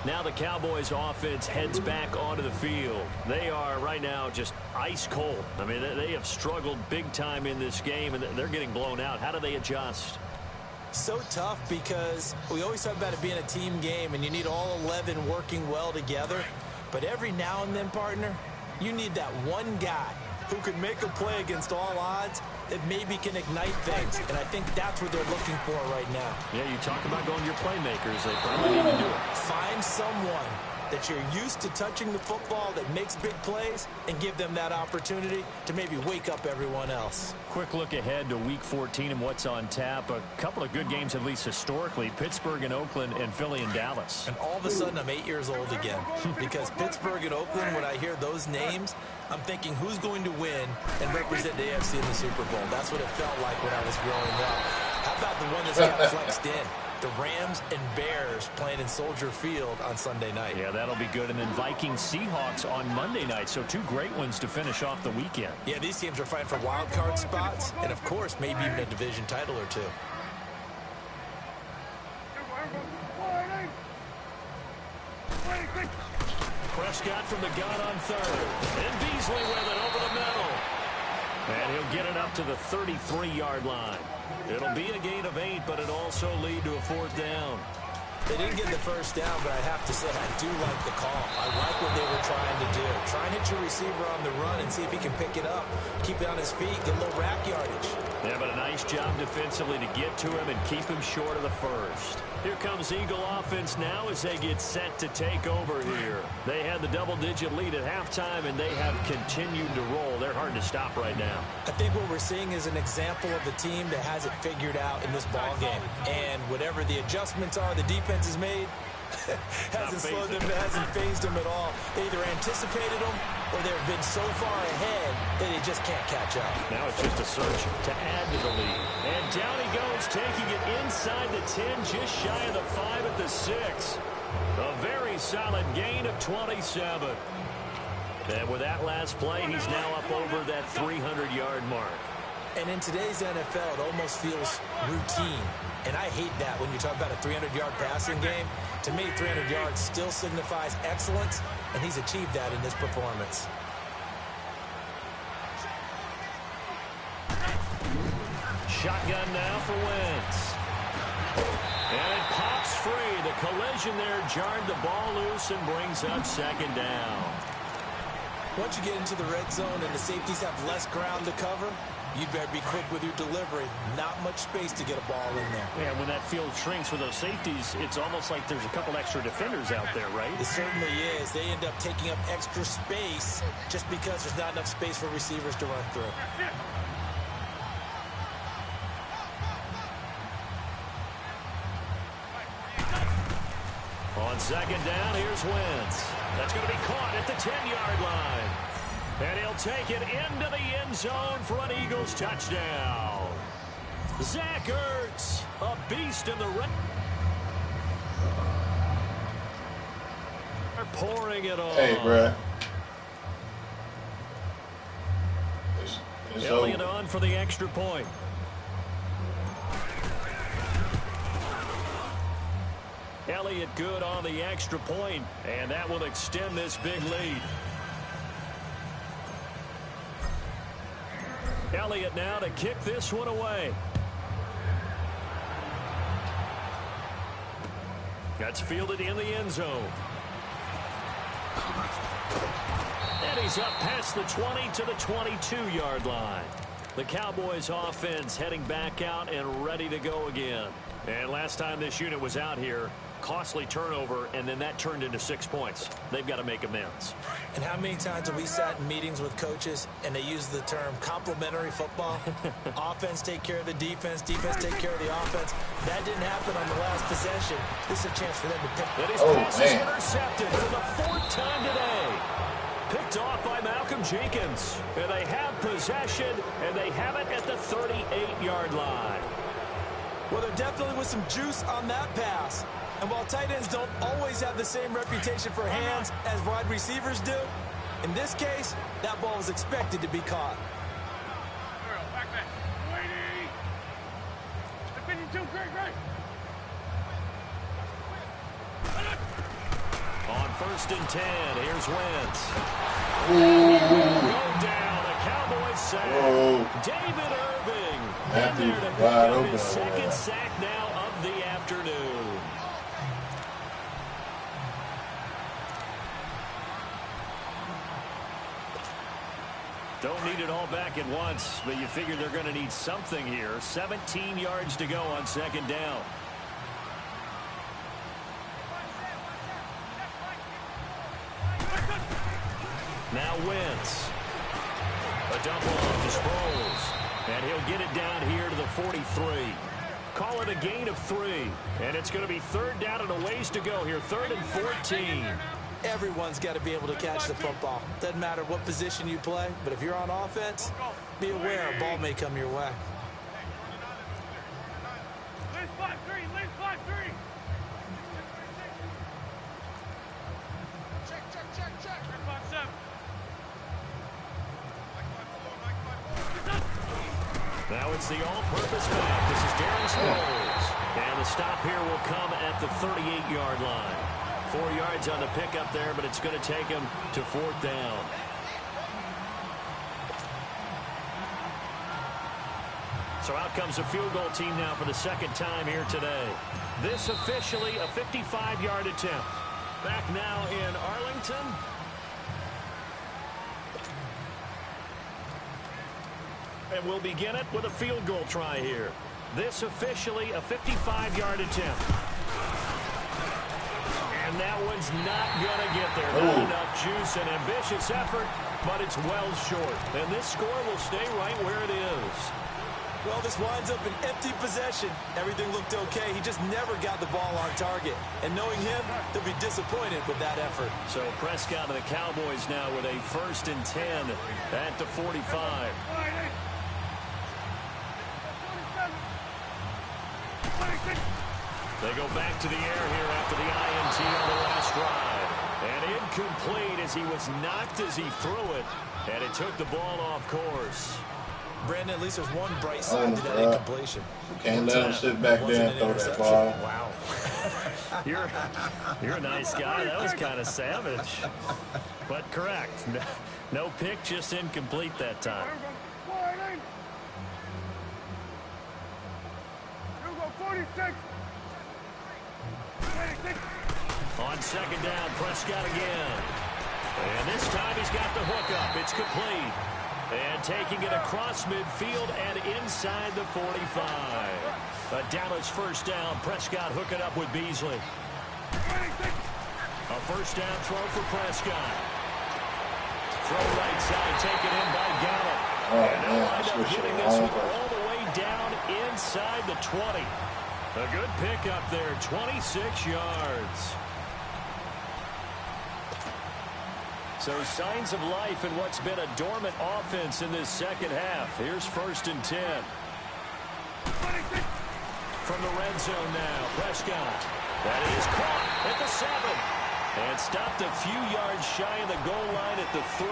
Now the Cowboys offense heads back onto the field. They are right now just ice cold. I mean, they have struggled big time in this game, and they're getting blown out. How do they adjust?
So tough because we always talk about it being a team game, and you need all 11 working well together. But every now and then, partner, you need that one guy who can make a play against all odds that maybe can ignite things. And I think that's what they're looking for right now.
Yeah, you talk about going to your playmakers. They probably need to do it.
Find someone that you're used to touching the football that makes big plays and give them that opportunity to maybe wake up everyone else.
Quick look ahead to Week 14 and what's on tap. A couple of good games, at least historically. Pittsburgh and Oakland and Philly and Dallas.
And all of a sudden, I'm 8 years old again. Because Pittsburgh and Oakland, when I hear those names, I'm thinking who's going to win and represent the AFC in the Super Bowl. That's what it felt like when I was growing up. How about the one that's got flexed in? The Rams and Bears playing in Soldier Field on Sunday night.
Yeah, that'll be good. And then Vikings-Seahawks on Monday night. So 2 great ones to finish off the weekend.
Yeah, these teams are fighting for wild card spots and, of course, maybe even a division title or 2.
Prescott from the gun on 3rd. And Beasley with it over the middle. And he'll get it up to the 33-yard line. It'll be a gain of 8, but it'll also lead to a 4th down.
They didn't get the first down, but I have to say I do like the call. I like what they were trying to do. Try and hit your receiver on the run and see if he can pick it up, keep it on his feet, get a little rack yardage.
Yeah, but a nice job defensively to get to him and keep him short of the first. Here comes Eagle offense now as they get set to take over here. They had the double-digit lead at halftime, and they have continued to roll. They're hard to stop right now.
I think what we're seeing is an example of the team that has it figured out in this ball game. And whatever the adjustments are the defense has made, hasn't slowed them, hasn't phased them at all. They either anticipated them or they've been so far ahead that they just can't catch up.
Now it's just a search to add to the lead. And down he goes, taking it inside the 10, just shy of the 5 at the 6. A very solid gain of 27. And with that last play, he's now up over that 300-yard mark.
And in today's NFL, it almost feels routine. And I hate that when you talk about a 300-yard passing game. To me, 300 yards still signifies excellence, and he's achieved that in this performance.
Shotgun now for Wentz. And it pops free. The collision there jarred the ball loose and brings up 2nd down.
Once you get into the red zone and the safeties have less ground to cover, you'd better be quick with your delivery. Not much space to get a ball in there.
Yeah, when that field shrinks with those safeties, it's almost like there's a couple extra defenders out there, right?
It certainly is. They end up taking up extra space just because there's not enough space for receivers to run through.
On 2nd down, here's Wentz. That's going to be caught at the 10-yard line. And he'll take it into the end zone for an Eagles touchdown. Zach Ertz, a beast in the red. pouring it on.
Hey, bro. It's
Elliott
over.
on for the extra point. Elliott good on the extra point, and that will extend this big lead. Elliott now to kick this one away. That's fielded in the end zone. And he's up past the 20 to the 22-yard line. The Cowboys offense heading back out and ready to go again. And last time this unit was out here, costly turnover, and then that turned into 6 points. They've got to make amends.
And how many times have we sat in meetings with coaches and they use the term complementary football? Offense take care of the defense, defense take care of the offense. That didn't happen on the last possession. This is a chance for them to pick.
And his pass is intercepted for the 4th time today. Picked off by Malcolm Jenkins. And they have possession, and they have it at the 38-yard line.
Well, there definitely was some juice on that pass. And while tight ends don't always have the same reputation for hands as wide receivers do, in this case, that ball was expected to be caught.
On 1st and 10, here's Wentz. Go down, a Cowboys sack. David Irving. And there to pick up his 2nd sack now of the afternoon. Don't need it all back at once, but you figure they're going to need something here. 17 yards to go on 2nd down. Now Wentz. A dump off to Sproles. And he'll get it down here to the 43. Call it a gain of 3. And it's going to be 3rd down and a ways to go here. 3rd and 14.
Everyone's got to be able to catch the football. Doesn't matter what position you play, but if you're on offense, be aware a ball may come your way.
Now it's the all-purpose back. This is Darren Sproles. And the stop here will come at the 38-yard line. 4 yards on the pickup there, but it's going to take him to 4th down. So out comes a field goal team now for the 2nd time here today. This officially a 55-yard attempt. Back now in Arlington. And we'll begin it with a field goal try here. This officially a 55-yard attempt. And that one's not going to get there. Not enough juice, an ambitious effort, but it's well short. And this score will stay right where it is.
Well, this winds up an empty possession. Everything looked okay. He just never got the ball on target. And knowing him, they'll be disappointed with that effort.
So Prescott and the Cowboys now with a 1st and 10 at the 45. They go back to the air here after the INT on the last drive. And incomplete as he was knocked as he threw it. And it took the ball off course.
Brandon, at least there's one bright side to that incompletion.
Can't let him sit back there and throw that ball.
Wow. You're a nice guy. That was kind of savage. But correct. No pick, just incomplete that time. On 2nd down, Prescott again. And this time he's got the hook up. It's complete. And taking it across midfield and inside the 45. A Dallas 1st down. Prescott hooking up with Beasley. A 1st down throw for Prescott. Throw right side, taken in by Gallup. And they'll wind up hitting this one all the way down inside the 20. A good pickup there, 26 yards. So signs of life in what's been a dormant offense in this 2nd half. Here's 1st and 10. From the red zone now, Prescott. That is caught at the 7. And stopped a few yards shy of the goal line at the 3.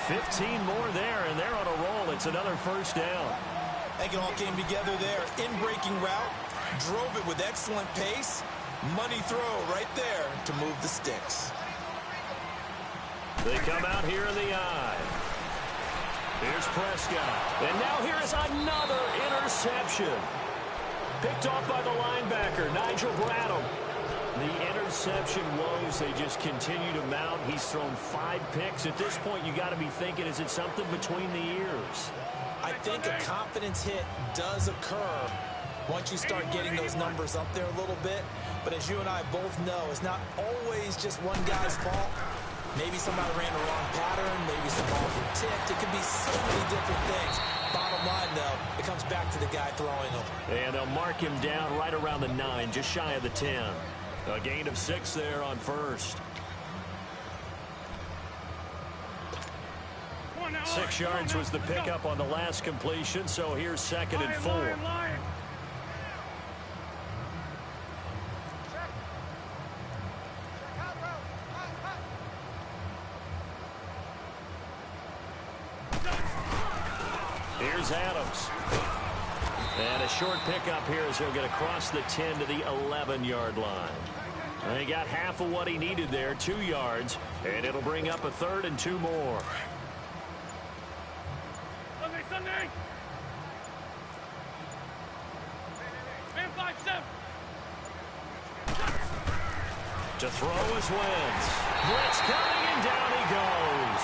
15 more there, and they're on a roll. It's another first down.
I think it all came together there. In-breaking route, drove it with excellent pace. Money throw right there to move the sticks.
They come out here in the I. Here's Prescott. And now here is another interception. Picked off by the linebacker, Nigel Bradham. The interception woes, they just continue to mount. He's thrown 5 picks. At this point, you got to be thinking, is it something between the ears?
I think a confidence hit does occur once you start getting those numbers up there a little bit. But as you and I both know, it's not always just one guy's fault. Maybe somebody ran the wrong pattern. Maybe some balls were tipped. It could be so many different things. Bottom line, though, it comes back to the guy throwing them.
And they'll mark him down right around the 9, just shy of the 10. A gain of 6 there on first. 6 yards was the pickup on the last completion, so here's 2nd and 4. Here's Adams. And a short pickup here as he'll get across the 10 to the 11-yard line. And he got half of what he needed there, 2 yards, and it'll bring up a 3rd and 2 more.
Sunday. Man 5-7.
To throw is Wentz. Blitz coming, and down he goes.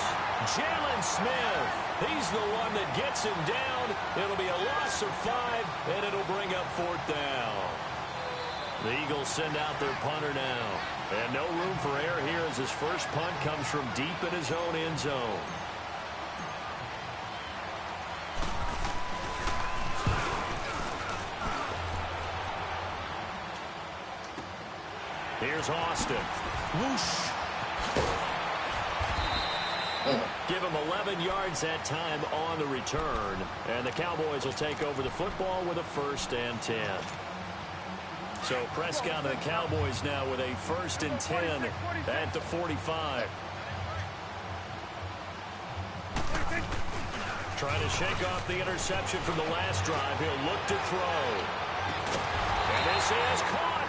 Jalen Smith. He's the one that gets him down. It'll be a loss of 5, and it'll bring up 4th down. The Eagles send out their punter now. And no room for error here as his first punt comes from deep in his own end zone. Here's Austin. Whoosh. Give him 11 yards that time on the return. And the Cowboys will take over the football with a 1st and 10. So Prescott and the Cowboys now with a 1st and 10 at the 45. Trying to shake off the interception from the last drive. He'll look to throw. And this is caught.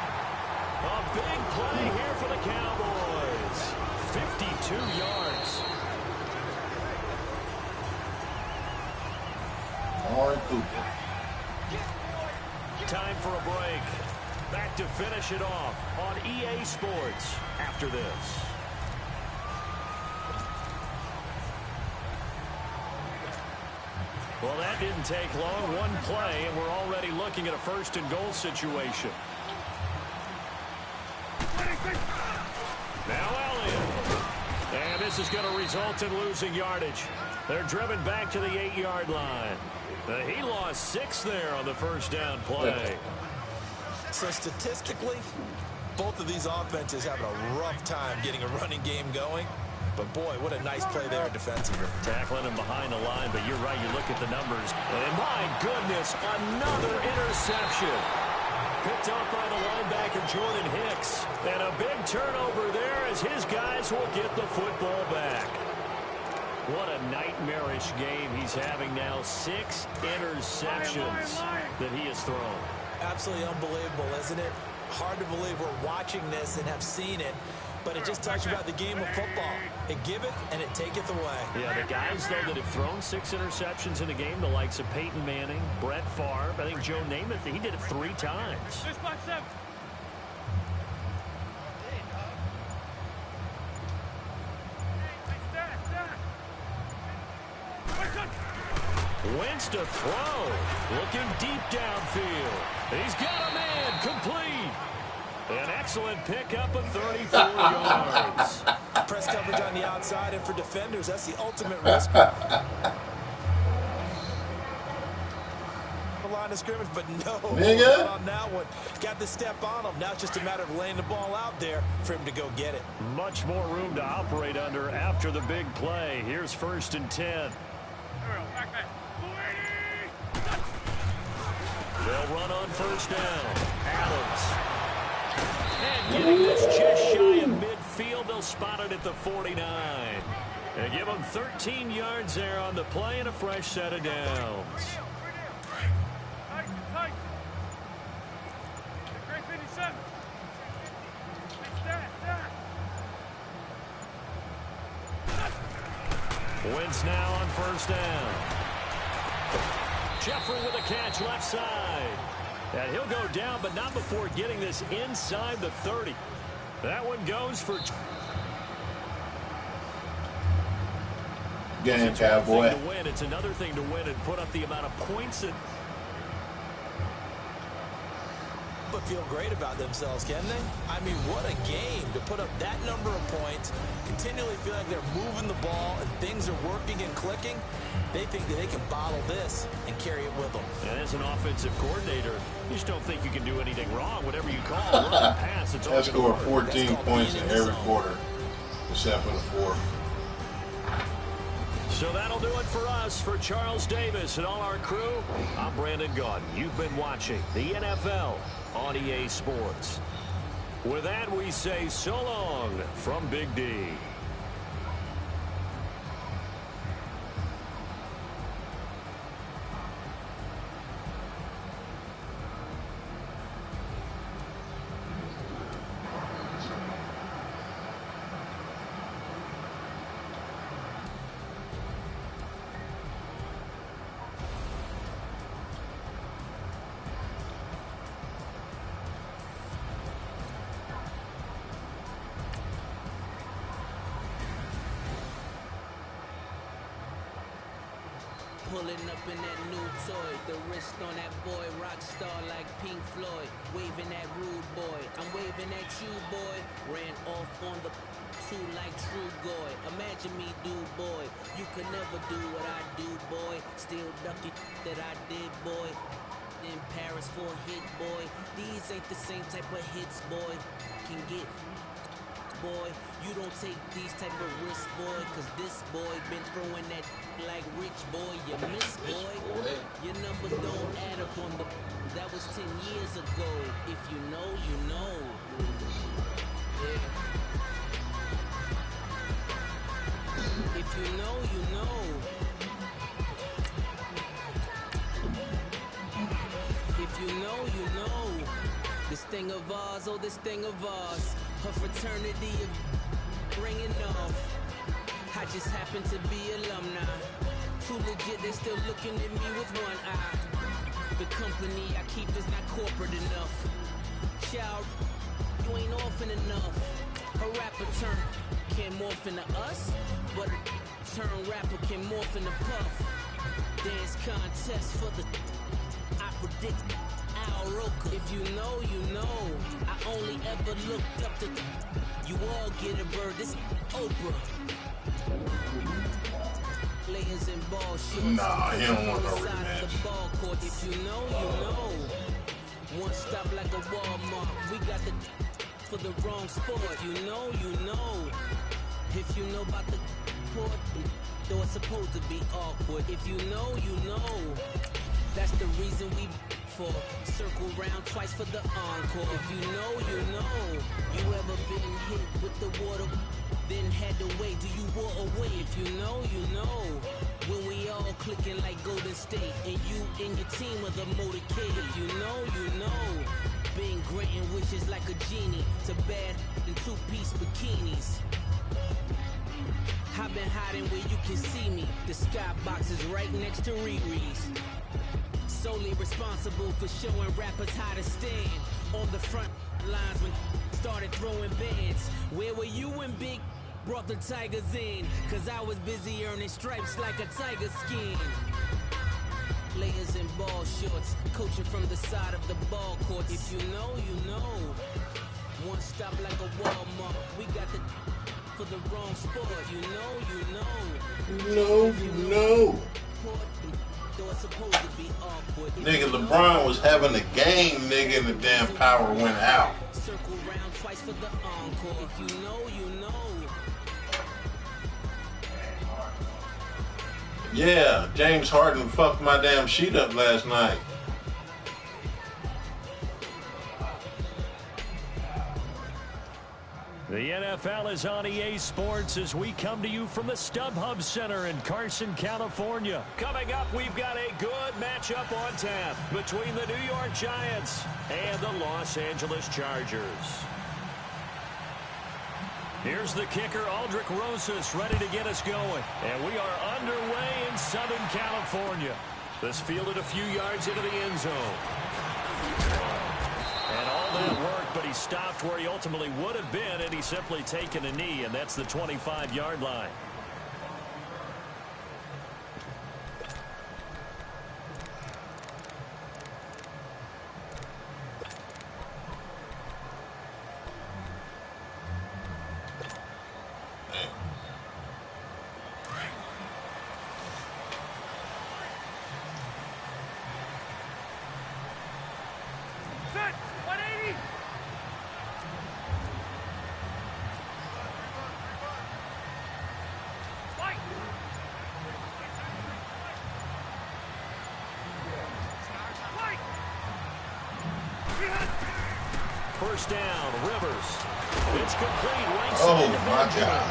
A big play here for the Cowboys. 52 yards.
Warren Cooper.
Time for a break. Back to finish it off on EA Sports after this. Well, that didn't take long. One play, and we're already looking at a 1st and goal situation. Now Elliott. And this is going to result in losing yardage. They're driven back to the 8-yard line. He lost 6 there on the 1st down play.
So statistically, both of these offenses having a rough time getting a running game going. But boy, what a nice play there defensively.
Tackling him behind the line, but you're right, you look at the numbers. And my goodness, another interception. Picked off by the linebacker, Jordan Hicks. And a big turnover there as his guys will get the football back. What a nightmarish game he's having now. 6 interceptions that he has thrown.
Absolutely unbelievable, isn't it? Hard to believe we're watching this and have seen it. But it just talks about the game of football. It giveth and it taketh away.
Yeah, the guys, though, that have thrown 6 interceptions in a game, the likes of Peyton Manning, Brett Favre, I think Joe Namath, he did it 3 times. Wentz to throw. Looking deep downfield. He's got a man. Complete. An excellent pickup of 34 yards.
Press coverage on the outside, and for defenders, that's the ultimate risk. Line of scrimmage, but no on that one. Got the step on him. Now it's just a matter of laying the ball out there for him to go get it.
Much more room to operate under after the big play. Here's 1st and 10. They'll run on 1st down. Adams. And getting this just shy of midfield. will spot it at the 49. And give them 13 yards there on the play and a fresh set of downs. Wentz now on first down. Jeffrey with a catch left side. And he'll go down, but not before getting this inside the 30. That one goes for...
Game, Cowboy.
To win. It's another thing to win and put up the amount of points that...
But feel great about themselves, can they? I mean, what a game to put up that number of points, continually feel like they're moving the ball and things are working and clicking. They think that they can bottle this and carry it with them.
And as an offensive coordinator, you just don't think you can do anything wrong. Whatever you call run and pass, it's all
scored 14 points in every quarter, except for the fourth.
So that'll do it for us. For Charles Davis and all our crew, I'm Brandon Gaudin. You've been watching the NFL on EA Sports. With that, we say so long from Big D.
Pulling up in that new toy, the wrist on that boy, rock star like Pink Floyd, waving at rude boy, I'm waving at you boy, ran off on the two like True Goy, imagine me do boy, you could never do what I do boy, still ducking that I did boy, in Paris for a hit boy, these ain't the same type of hits boy, can get boy, you don't take these type of risks, boy, cause this boy been throwing that like rich boy, you miss boy, your numbers don't add up on the, that was 10 years ago, if you know, you know, yeah. If you know, you know, if you know, you know, this thing of ours, oh this thing of ours, her fraternity of ringing off. I just happen to be alumni. Too legit, they still looking at me with one eye. The company I keep is not corporate enough. Child, you ain't often enough. A rapper turn can morph into us, but a turn rapper can morph into Puff. Dance contest for the I predict Al Roker. If you know, you know. I only ever looked up to you all get a bird. This Oprah. Players in ball shorts.
Nah, he don't want no rematch.
If you know, you know. One stop like a Walmart. We got the for the wrong sport. If you know, you know. If you know about the port, though it's supposed to be awkward. If you know, you know. That's the reason we for circle round twice for the encore. If you know, you know. You ever been hit with the water? Then had to wait, do you walk away? If you know, you know. When we all clicking like Golden State, and you and your team are the motorcade. If you know, you know. Been granting wishes like a genie to bad in two-piece bikinis. I've been hiding where you can see me. The skybox is right next to Riri's. Solely responsible for showing rappers how to stand on the front lines when started throwing bands. Where were you when Big brought the Tigers in? Cause I was busy earning stripes like a tiger skin. Players in ball shorts, coaching from the side of the ball court. If you know, you know. One stop like a Walmart. We got the for the wrong sport. You know, you know.
You know, you know. Nigga, LeBron was having a game, nigga, and the damn power went out.
Circle round twice for the encore. If you know, you know.
Yeah, James Harden fucked my damn sheet up last night.
The NFL is on EA Sports as we come to you from the StubHub Center in Carson, California. Coming up, we've got a good matchup on tap between the New York Giants and the Los Angeles Chargers. Here's the kicker, Aldrich Rosas, ready to get us going. And we are underway in Southern California. This fielded a few yards into the end zone. And all that worked, but he stopped where he ultimately would have been, and he's simply taken a knee, and that's the 25-yard line. First down, Rivers. It's complete.
Oh, my God.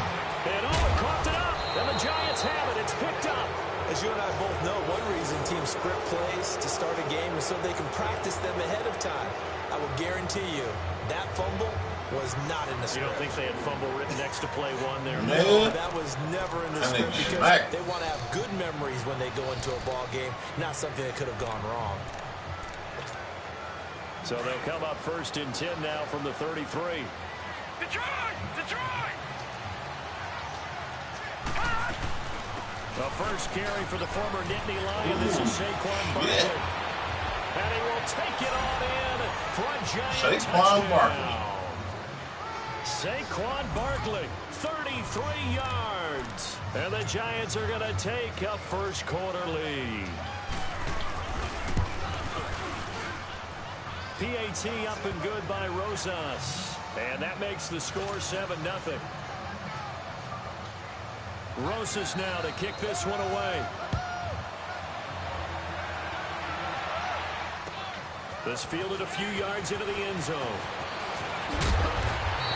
And Owen coughed it up, and the Giants have it. It's picked up.
As you and I both know, one reason teams script plays to start a game is so they can practice them ahead of time. I will guarantee you that fumble was not in the script.
You don't think they had fumble written next to play one there?
No, that was never in the script because they want to have good memories when they go into a ball game, not something that could have gone wrong.
So they'll come up first and 10 now from the 33.
Detroit! Detroit!
The first carry for the former Nittany Lion. This is Saquon Barkley. Yeah. And he will take it on in for a Giant
Saquon Barkley.
Saquon Barkley, 33 yards. And the Giants are going to take a first quarter lead. PAT up and good by Rosas. And that makes the score 7-0. Rosas now to kick this one away. This fielded a few yards into the end zone.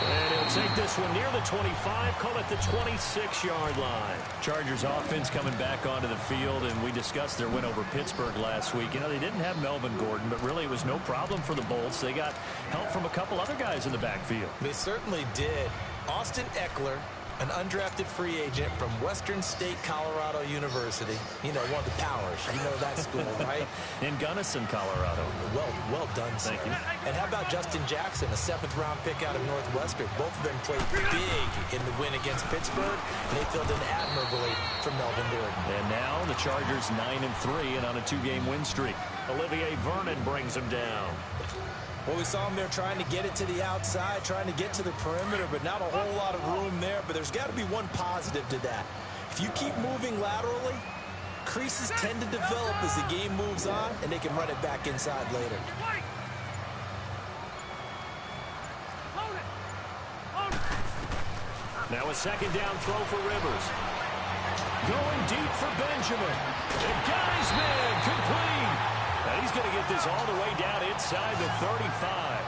And he'll take this one near the 25, call it the 26-yard line. Chargers offense coming back onto the field, and we discussed their win over Pittsburgh last week. You know, they didn't have Melvin Gordon, but really it was no problem for the Bolts. They got help from a couple other guys in the backfield.
They certainly did. Austin Eckler, an undrafted free agent from Western State Colorado University. You know, one of the powers. You know that school, right?
In Gunnison, Colorado.
Well done, sir.
Thank you.
And how about Justin Jackson, a 7th-round pick out of Northwestern? Both of them played big in the win against Pittsburgh, and they filled in admirably for Melvin Gordon.
And now the Chargers 9-3 and on a 2-game win streak. Olivier Vernon brings them down.
Well, we saw him there trying to get it to the outside, trying to get to the perimeter, but not a whole lot of room there. But there's got to be one positive to that. If you keep moving laterally, creases tend to develop as the game moves on, and they can run it back inside later.
Now a second down throw for Rivers. Going deep for Benjamin. And Geisman complete. And he's going to get this all the way down inside the 35.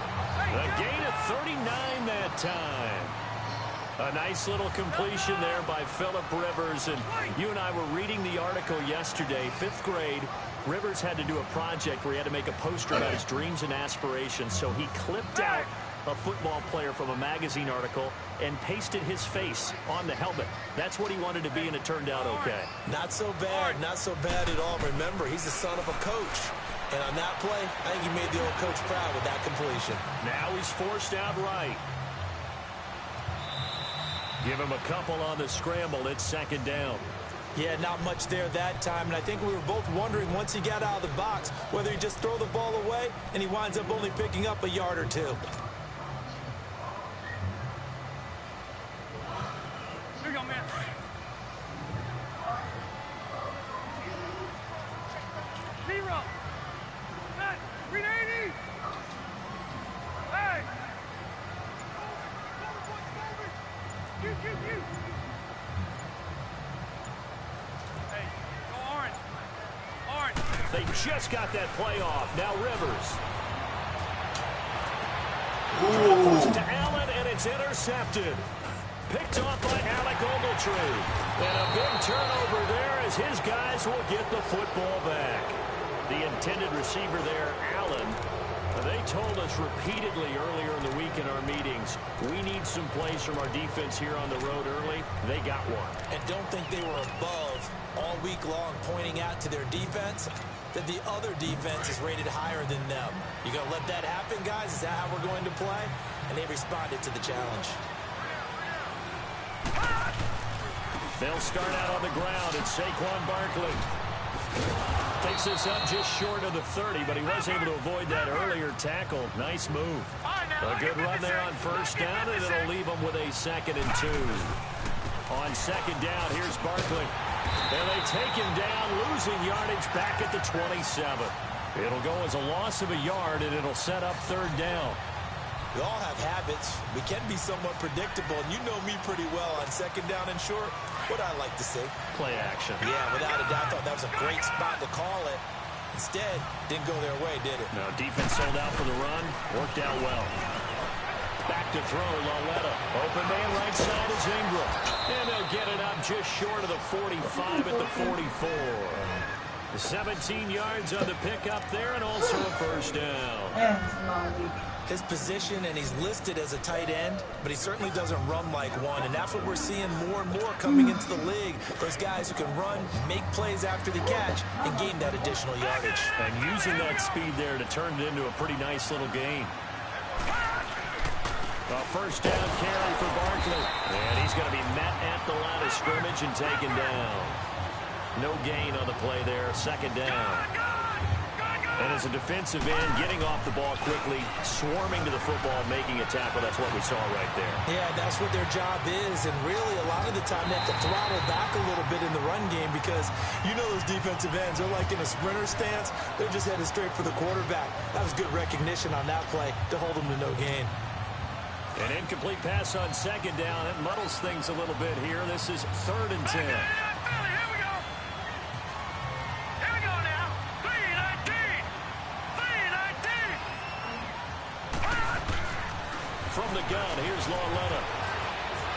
A gain of 39 that time. A nice little completion there by Phillip Rivers. And you and I were reading the article yesterday, 5th grade. Rivers had to do a project where he had to make a poster about his dreams and aspirations. So he clipped out a football player from a magazine article and pasted his face on the helmet. That's what he wanted to be, and it turned out okay.
Not so bad at all. Remember, he's the son of a coach. And on that play, I think he made the old coach proud with that completion.
Now he's forced out right. Give him a couple on the scramble. It's second down.
Yeah, not much there that time. And I think we were both wondering once he got out of the box whether he just throw the ball away and he winds up only picking up a yard or two.
Here you go, man. Zero. Set. Read 80. Hey. You. Hey, go orange. Orange.
They just got that play off. Now Rivers.
Ooh.
To Allen, and it's It's intercepted. Picked off by Alec Ogletree. And a big turnover there as his guys will get the football back. The intended receiver there, Allen. They told us repeatedly earlier in the week in our meetings, we need some plays from our defense here on the road early. They got one.
And don't think they were above all week long pointing out to their defense that the other defense is rated higher than them. You going to let that happen, guys? Is that how we're going to play? And they responded to the challenge.
They'll start out on the ground. It's Saquon Barkley. Takes this up just short of the 30, but he was able to avoid that earlier tackle. Nice move. A good run there on first down, and it'll leave them with a 2nd and 2. On 2nd down, here's Barkley. And they take him down, losing yardage back at the 27. It'll go as a loss of a yard, and it'll set up 3rd down.
We all have habits. We can be somewhat predictable, and you know me pretty well on 2nd down and short. What I like to see.
Play action.
Yeah, without a doubt, thought that was a great spot to call it. Instead, didn't go their way, did it?
No, defense sold out for the run. Worked out well. Back to throw, Loletta. Open man right side is Ingram. And they'll get it up just short of the 45 at the 44. 17 yards on the pickup there, and also a 1st down.
His position, and he's listed as a tight end, but he certainly doesn't run like one, and that's what we're seeing more and more coming into the league. Those guys who can run, make plays after the catch, and gain that additional yardage.
And using that speed there to turn it into a pretty nice little gain. A 1st down carry for Barkley. And he's going to be met at the line of scrimmage and taken down. No gain on the play there, 2nd down. And as a defensive end, getting off the ball quickly, swarming to the football, making a tackle, that's what we saw right there.
Yeah, that's what their job is, and really a lot of the time they have to throttle back a little bit in the run game because you know those defensive ends, they're like in a sprinter stance, they're just headed straight for the quarterback. That was good recognition on that play to hold them to no gain.
An incomplete pass on 2nd down. It muddles things a little bit here. This is 3rd and 10. From the gun, here's Loletta.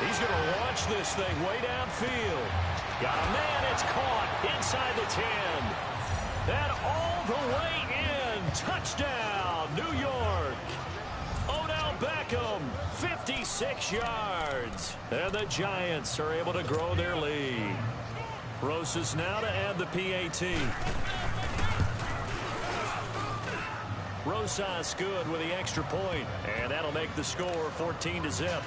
He's going to launch this thing way downfield. Got a man, it's caught inside the 10. And all the way in. Touchdown, New York. Odell Beckham, 56 yards. And the Giants are able to grow their lead. Rosas now to add the PAT. Rosas good with the extra point, and that'll make the score 14-0.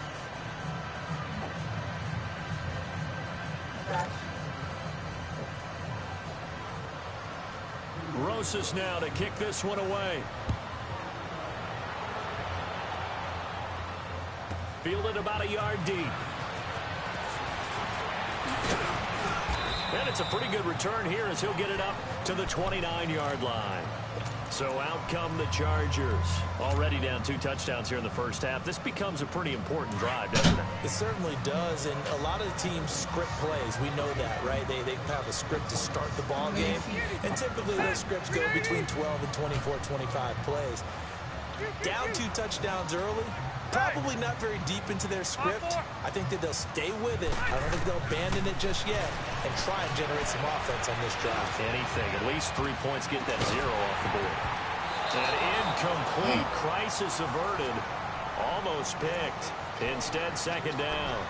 Rosas now to kick this one away. Fielded about a yard deep. And it's a pretty good return here as he'll get it up to the 29-yard line. So out come the Chargers. Already down 2 touchdowns here in the first half. This becomes a pretty important drive, doesn't it?
It certainly does, and a lot of the teams script plays. We know that, right? They have a script to start the ball game, and typically those scripts go between 12 and 24, 25 plays. Down 2 touchdowns early, probably not very deep into their script. I think that they'll stay with it. I don't think they'll abandon it just yet and try and generate some offense on this drive.
Anything. At least 3 points, get that 0 off the board. An incomplete. Crisis averted. Almost picked. Instead, 2nd down.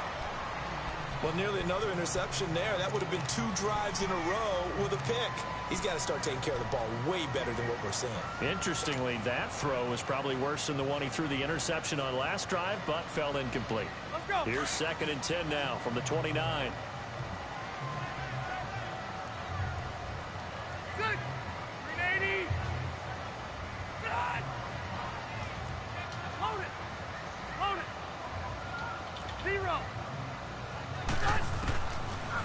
Well, nearly another interception there. That would have been 2 drives in a row with a pick. He's got to start taking care of the ball way better than what we're seeing.
Interestingly, that throw was probably worse than the one he threw the interception on last drive, but fell incomplete.
Let's go.
Here's 2nd and 10 now from the 29.
Good. 380. Good. Load it. Load it. 0.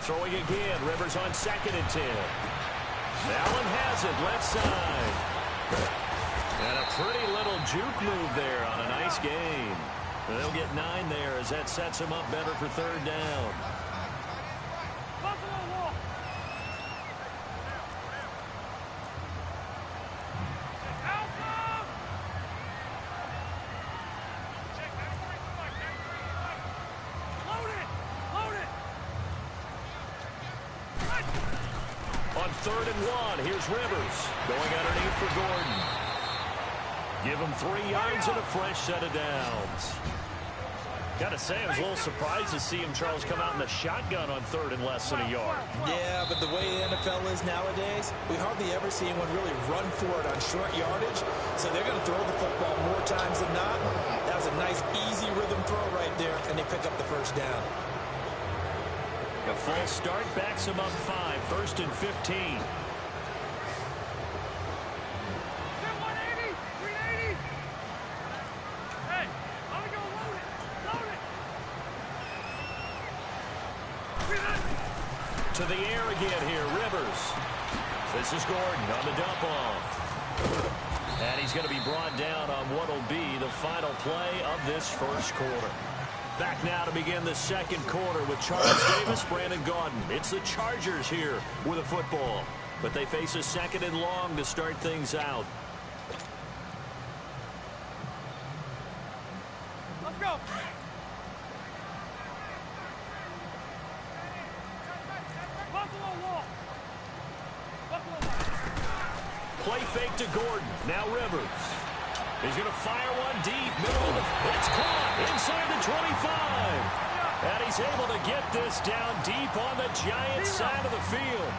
Throwing again. Rivers on 2nd and 10. Allen has it, left side. And a pretty little juke move there on a nice game. They'll get 9 there as that sets him up better for 3rd down. On 3rd and 1, here's Rivers going underneath for Gordon. Give him 3 yards and a fresh set of downs. Gotta say, I was a little surprised to see him, Charles, come out in the shotgun on 3rd and less than a yard.
Yeah, but the way the NFL is nowadays, we hardly ever see anyone really run for it on short yardage. So they're going to throw the football more times than not. That was a nice, easy rhythm throw right there, and they pick up the first down.
A full start backs him up 5, 1st and 15. To the air again here, Rivers. This is Gordon on the dump off. And he's going to be brought down on what will be the final play of this first quarter. Back now to begin the second quarter with Charles Davis, Brandon Gaudin. It's the Chargers here with a football. But they face a 2nd and long to start things out.
Let's go.
Play fake to Gordon. Now Rivers. He's going to fire one deep. Middle of the... It's caught inside the 25. And he's able to get this down deep on the Giants side of the field.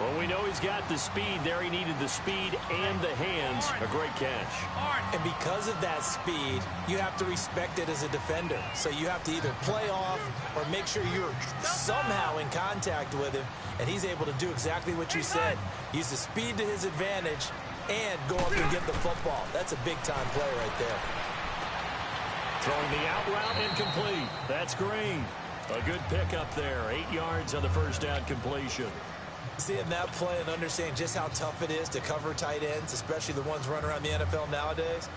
Well, we know he's got the speed there. He needed the speed and the hands. A great catch.
And because of that speed, you have to respect it as a defender. So you have to either play off or make sure you're somehow in contact with him. And he's able to do exactly what you said. Use the speed to his advantage and go up and get the football. That's a big-time play right there.
Throwing the out route incomplete. That's Green. A good pickup there. 8 yards on the first down completion.
Seeing that play and understanding just how tough it is to cover tight ends, especially the ones running around the NFL nowadays,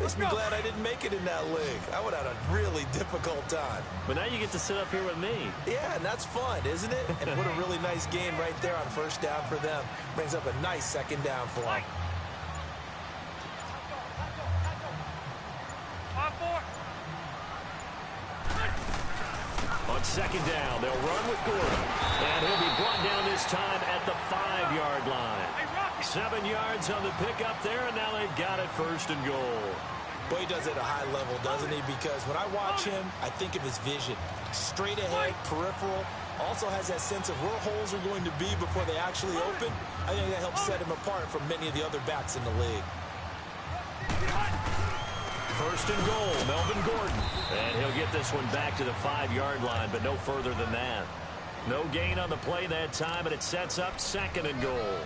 makes me glad I didn't make it in that league. I would have had a really difficult time.
But now you get to sit up here with me.
Yeah, and that's fun, isn't it? And what a really nice game right there on first down for them. Brings up a nice 2nd down for them.
On 2nd down, they'll run with Gordon. And he'll be brought down this time at the 5-yard line. 7 yards on the pickup there, and now they've got it 1st and goal.
Boy, he does it at a high level, doesn't he? Because when I watch him, I think of his vision. Straight ahead, peripheral. Also has that sense of where holes are going to be before they actually open. I think that helps set him apart from many of the other backs in the league.
1st and goal, Melvin Gordon. And he'll get this one back to the 5-yard line, but no further than that. No gain on the play that time, and it sets up 2nd and goal.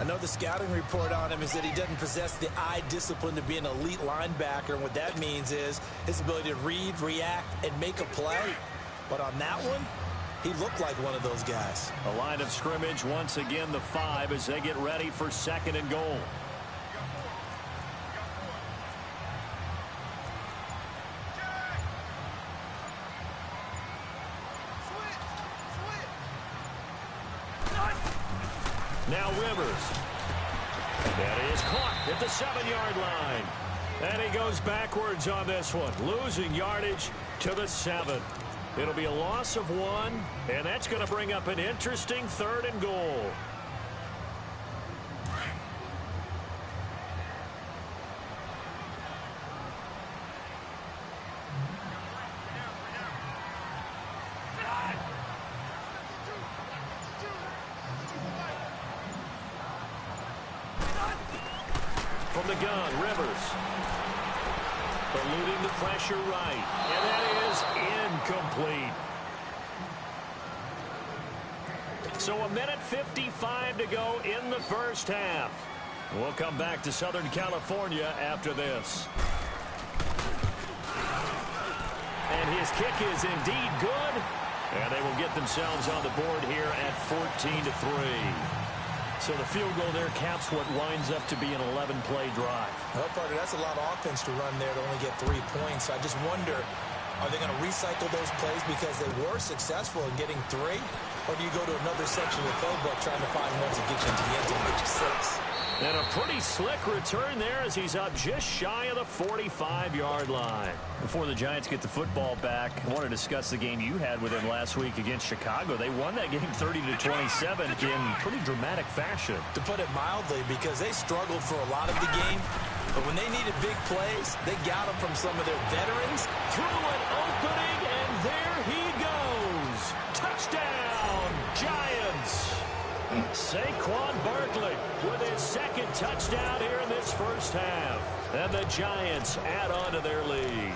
I know the scouting report on him is that he doesn't possess the eye discipline to be an elite linebacker, and what that means is his ability to read, react, and make a play. But on that one, he looked like one of those guys.
A line of scrimmage, once again the 5 as they get ready for 2nd and goal. Now Rivers. That is caught at the 7-yard line. And he goes backwards on this one, losing yardage to the 7. It'll be a loss of 1, and that's going to bring up an interesting 3rd and goal. From the gun, Rivers. Eluding the pressure right. And that is incomplete. So 1:55 to go in the first half. We'll come back to Southern California after this. And his kick is indeed good. And they will get themselves on the board here at 14-3. So the field goal there caps what winds up to be an 11-play drive.
Well, partner, that's a lot of offense to run there to only get 3 points. I just wonder Are they going to recycle those plays because they were successful in getting 3? Or do you go to another section of the playbook trying to find ones that get you into the end zone and get you 6?
And a pretty slick return there as he's up just shy of the 45-yard line. Before the Giants get the football back, I want to discuss the game you had with them last week against Chicago. They won that game 30-27 in pretty dramatic fashion.
To put it mildly, because they struggled for a lot of the game, but when they needed big plays, they got them from some of their veterans.
Through an opening, and there he goes. Touchdown, Giants. Saquon Barkley with his second touchdown here in this first half. And the Giants add on to their lead.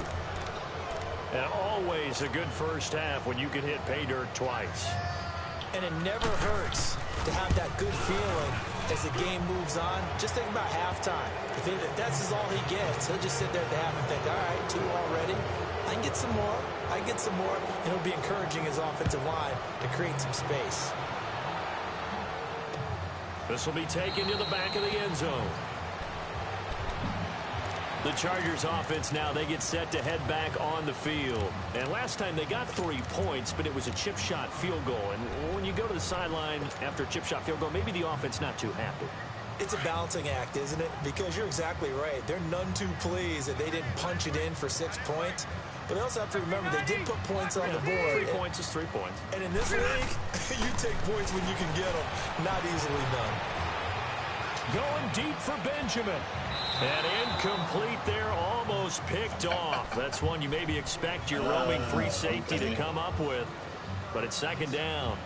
And always a good first half when you can hit pay dirt twice.
And it never hurts to have that good feeling as the game moves on. Just think about halftime. If that's all he gets, he'll just sit there at the half and think, all right, 2 already. I can get some more. I can get some more. And it'll be encouraging his offensive line to create some space.
This will be taken to the back of the end zone. The Chargers offense now, they get set to head back on the field. And last time they got 3 points, but it was a chip shot field goal. And when you go to the sideline after a chip shot field goal, maybe the offense not too happy.
It's a balancing act, isn't it? Because you're exactly right. They're none too pleased that they didn't punch it in for 6 points. But they also have to remember they did put points on the board.
3 points is 3 points.
And in this league, you take points when you can get them. Not easily done.
Going deep for Benjamin. And incomplete there, almost picked off. That's one you maybe expect your roaming free safety to come up with. But it's second down.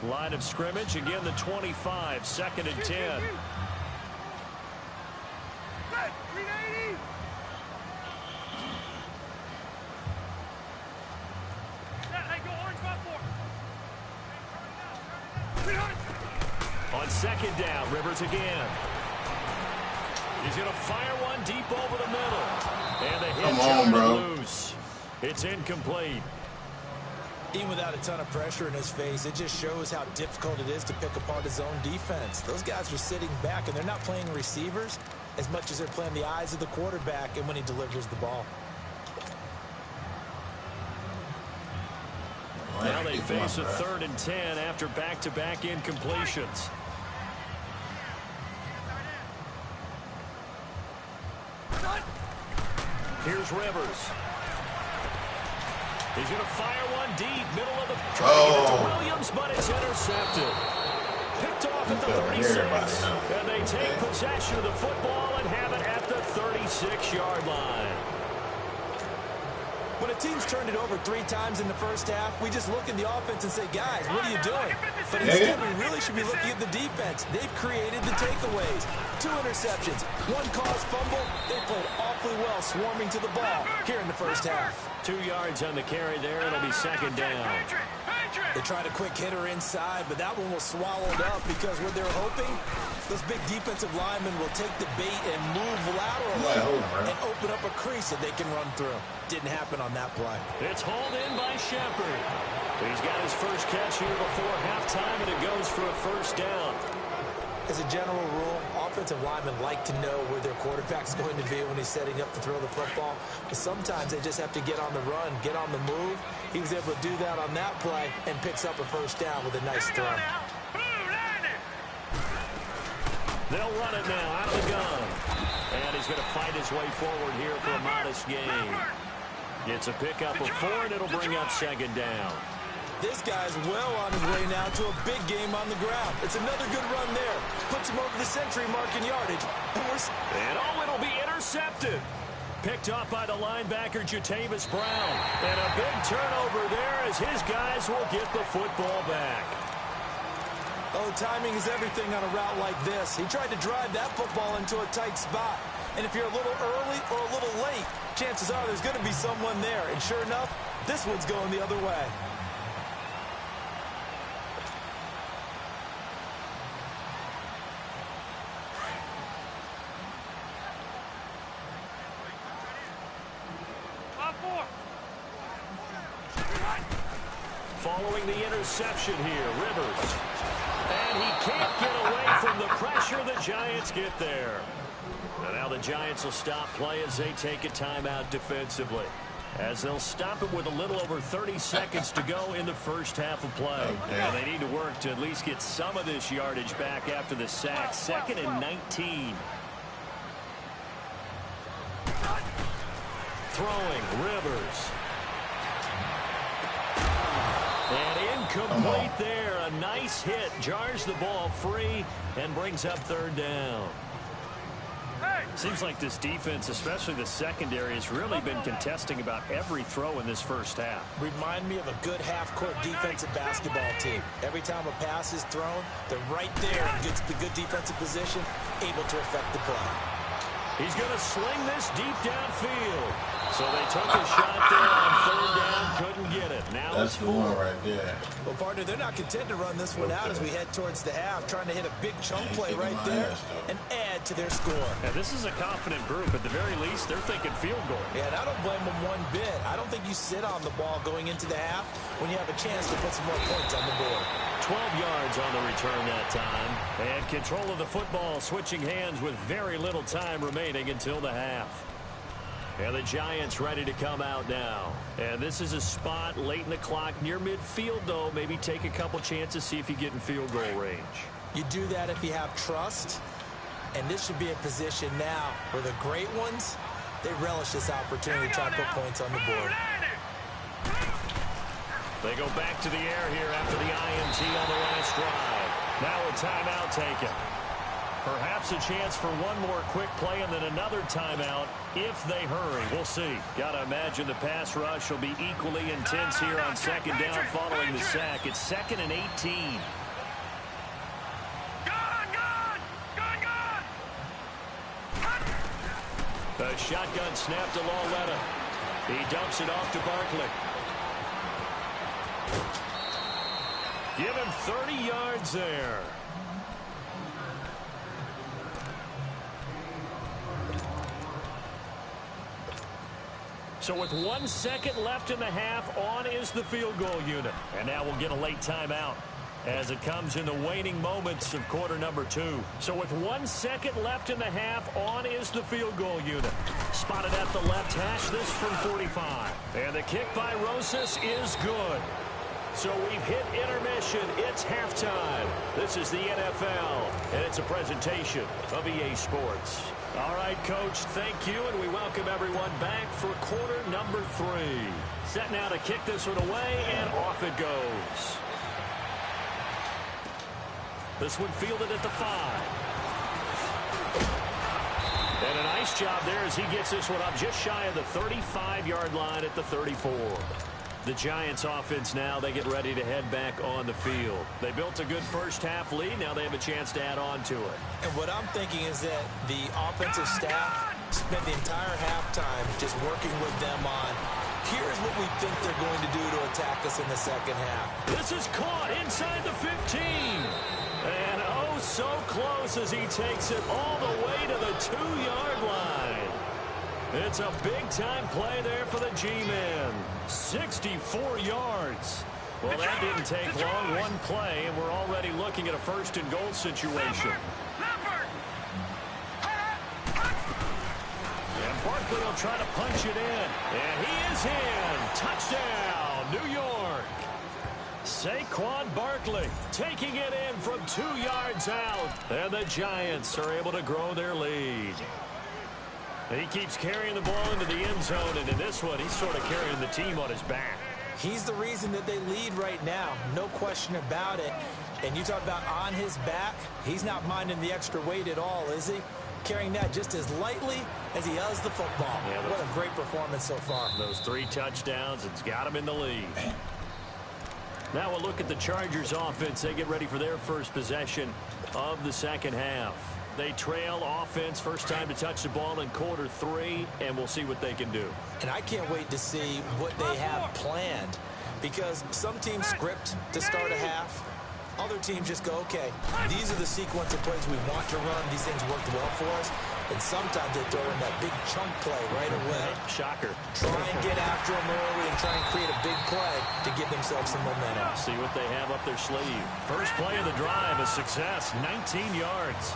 Line of scrimmage, again the 25, 2nd and 10. On second down, Rivers again. He's going to fire one deep over the middle. And the hitch on loose. It's incomplete.
Even without a ton of pressure in his face, it just shows how difficult it is to pick apart his own defense. Those guys are sitting back, and they're not playing receivers as much as they're playing the eyes of the quarterback and when he delivers the ball.
Now they face a 3rd and 10 after back-to-back incompletions. Here's Rivers. He's going to fire one deep, middle of the Williams, but it's intercepted. Picked off at the 36. And they take possession of the football and have it at the 36-yard line.
When a team's turned it over 3 times in the first half, we just look at the offense and say, guys, what are you doing? But instead, we really should be looking at the defense. They've created the takeaways. 2 interceptions, 1 caused fumble. They played awfully well swarming to the ball here in the first half.
2 yards on the carry there. It'll be second down.
They tried a quick hitter inside, but that one was swallowed up because what they're hoping, those big defensive linemen will take the bait and move laterally and open up a crease that they can run through. Didn't happen on that play.
It's hauled in by Shepard. He's got his first catch here before halftime, and it goes for a first down.
As a general rule, offensive linemen like to know where their quarterback's going to be when he's setting up to throw the football. But sometimes they just have to get on the run, get on the move. He was able to do that on that play and picks up a first down with a nice throw.
They'll run it now out of the gun. And he's going to fight his way forward here for a modest gain. It's a pickup of 4, and it'll bring up second down.
This guy's well on his way now to a big game on the ground. It's another good run there. Puts him over the century mark in yardage.
And it'll be intercepted. Picked up by the linebacker, Jatavis Brown. And a big turnover there as his guys will get the football back.
Oh, timing is everything on a route like this. He tried to drive that football into a tight spot. And if you're a little early or a little late, chances are there's going to be someone there. And sure enough, this one's going the other way.
Following the interception here, Rivers. And he can't get away from the pressure the Giants get there. And now the Giants will stop play as they take a timeout defensively. as they'll stop it with a little over 30 seconds to go in the first half of play.
Okay.
And they need to work to at least get some of this yardage back after the sack. 2nd and 19. Throwing, Rivers. And incomplete there. A nice hit. Jars the ball free and brings up 3rd down. Seems like this defense, especially the secondary, has really been contesting about every throw in this first half.
Remind me of a good half-court defensive basketball team. Every time a pass is thrown, they're right there in good defensive position, able to affect the play.
He's going to sling this deep downfield. So they took a shot there on 3rd down, couldn't get it. Now
That's
it's
4
4.
right there.
Well, partner, they're not content to run this one out as we head towards the half, trying to hit a big chunk play right there and add to their score.
And this is a confident group. At the very least, they're thinking field goal.
Yeah, and I don't blame them one bit. I don't think you sit on the ball going into the half when you have a chance to put some more points on the board.
12 yards on the return that time. And control of the football, switching hands with very little time remaining until the half. And the Giants ready to come out now. And this is a spot late in the clock near midfield, though. Maybe take a couple chances, see if you get in field goal range.
You do that if you have trust. And this should be a position now where the great ones, they relish this opportunity to try to put points on the board.
They go back to the air here after the INT on the last drive. Now a timeout taken. Perhaps a chance for one more quick play and then another timeout if they hurry. We'll see. Got to imagine the pass rush will be equally intense here on 2nd down following the sack. It's 2nd and 18. The shotgun snap to Lauletta. He dumps it off to Barkley. Give him 30 yards there. So with 1 second left in the half, on is the field goal unit. And now we'll get a late timeout as it comes in the waning moments of quarter number 2. So with 1 second left in the half, on is the field goal unit. Spotted at the left hash, this from 45. And the kick by Rosas is good. So we've hit intermission. It's halftime. This is the NFL, and it's a presentation of EA Sports. All right, Coach, thank you, and we welcome everyone back for quarter number 3. Set now to kick this one away, and off it goes. This one fielded at the 5. And a nice job there as he gets this one up just shy of the 35-yard line at the 34. The Giants offense now, they get ready to head back on the field. They built a good first half lead. Now they have a chance to add on to it.
And what I'm thinking is that the offensive staff spent the entire halftime just working with them on, here's what we think they're going to do to attack us in the second half.
This is caught inside the 15. And oh, so close as he takes it all the way to the 2-yard line. It's a big-time play there for the G-men. 64 yards. Well, that didn't take long. One play, and we're already looking at a first-and-goal situation. And Barkley will try to punch it in. And he is in. Touchdown, New York. Saquon Barkley taking it in from 2 yards out. And the Giants are able to grow their lead. He keeps carrying the ball into the end zone, and in this one, he's sort of carrying the team on his back.
He's the reason that they lead right now, no question about it. And you talk about on his back, he's not minding the extra weight at all, is he? Carrying that just as lightly as he does the football. Yeah, what a great performance so far.
Those 3 touchdowns, it's got him in the lead. Now we'll look at the Chargers offense. They get ready for their first possession of the second half. They trail offense, first time to touch the ball in quarter 3, and we'll see what they can do.
And I can't wait to see what they have planned, because some teams script to start a half. Other teams just go, okay, these are the sequence of plays we want to run. These things worked well for us. And sometimes they throw in that big chunk play right away.
Shocker.
Try and get after them early and try and create a big play to give themselves some momentum.
See what they have up their sleeve. First play of the drive, a success, 19 yards.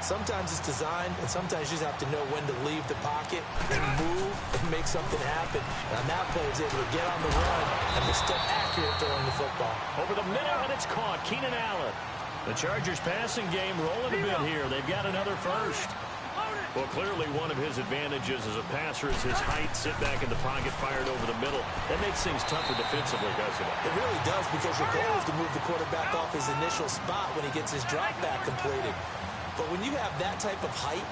Sometimes it's designed, and sometimes you just have to know when to leave the pocket and move and make something happen. And on that play, he's able to get on the run and was still accurate throwing the football.
Over the middle, and it's caught. Keenan Allen. The Chargers passing game rolling a bit here. They've got another first. Well, clearly one of his advantages as a passer is his height. Sit back in the pocket, fired over the middle. That makes things tougher defensively, doesn't it?
It really does, because your goal is to move the quarterback off his initial spot when he gets his drop back completed. But when you have that type of height,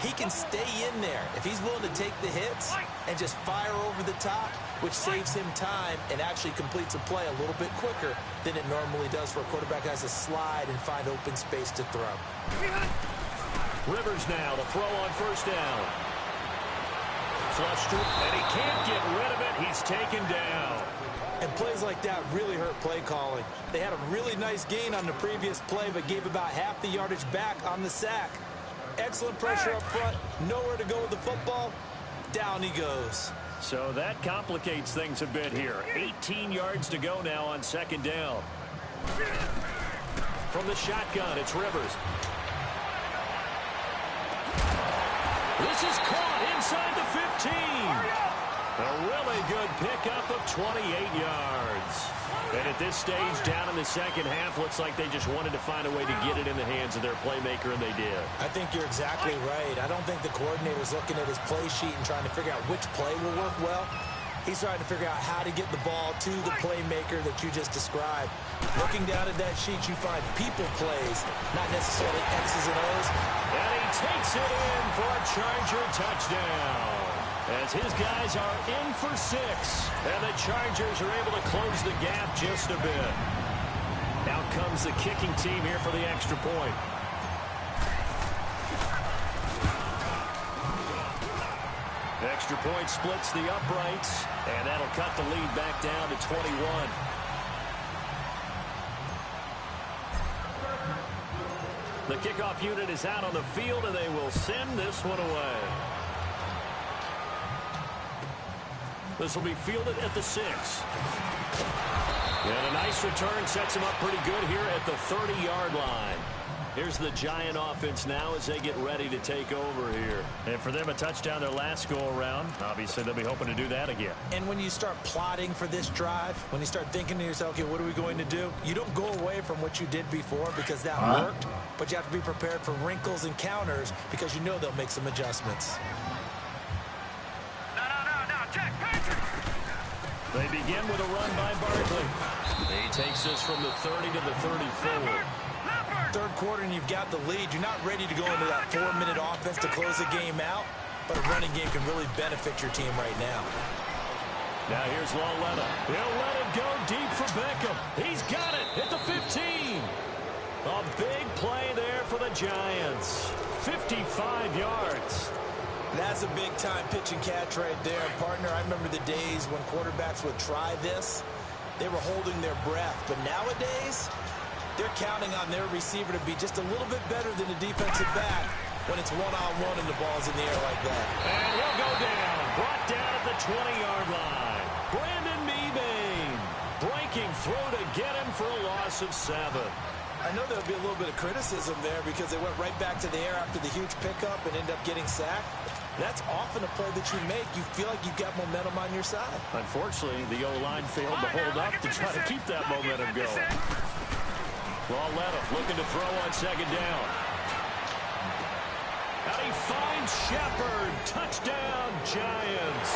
he can stay in there if he's willing to take the hits and just fire over the top, which saves him time and actually completes a play a little bit quicker than it normally does for a quarterback who has to slide and find open space to throw.
Rivers now to throw on first down. Flush to, and he can't get rid of it. He's taken down.
And plays like that really hurt play calling. They had a really nice gain on the previous play, but gave about half the yardage back on the sack. Excellent pressure up front. Nowhere to go with the football. Down he goes.
So that complicates things a bit here. 18 yards to go now on second down. From the shotgun, it's Rivers. This is caught inside the 15. A really good pickup of 28 yards. And at this stage, down in the second half, looks like they just wanted to find a way to get it in the hands of their playmaker, and they did.
I think you're exactly right. I don't think the coordinator's looking at his play sheet and trying to figure out which play will work well. He's trying to figure out how to get the ball to the playmaker that you just described. Looking down at that sheet, you find people plays, not necessarily X's and O's.
And he takes it in for a Charger touchdown, as his guys are in for 6. And the Chargers are able to close the gap just a bit. Out comes the kicking team here for the extra point. Extra point splits the uprights, and that'll cut the lead back down to 21. The kickoff unit is out on the field, and they will send this one away. This will be fielded at the 6. And a nice return sets him up pretty good here at the 30-yard line. Here's the Giant offense now as they get ready to take over here. And for them, a touchdown their last go-around. Obviously, they'll be hoping to do that again.
And when you start plotting for this drive, when you start thinking to yourself, okay, what are we going to do? You don't go away from what you did before because that worked, but you have to be prepared for wrinkles and counters because you know they'll make some adjustments.
They begin with a run by Barkley. He takes this from the 30 to the 34.
Third quarter and you've got the lead. You're not ready to go into that 4-minute offense to close the game out, but a running game can really benefit your team right now.
Now here's Lawletta. He'll let it go deep for Beckham. He's got it at the 15. A big play there for the Giants. 55 yards.
That's a big-time pitch and catch right there. Partner, I remember the days when quarterbacks would try this. They were holding their breath. But nowadays, they're counting on their receiver to be just a little bit better than the defensive back when it's one-on-one and the ball's in the air like that.
And he'll go down. Brought down at the 20-yard line. Brandon Mebane breaking through to get him for a loss of 7.
I know there'll be a little bit of criticism there because they went right back to the air after the huge pickup and ended up getting sacked. That's often a play that you make. You feel like you've got momentum on your side.
Unfortunately, the O-line failed to hold up to try to keep that momentum going. Lawletta looking to throw on second down. And he finds Shepard. Touchdown, Giants.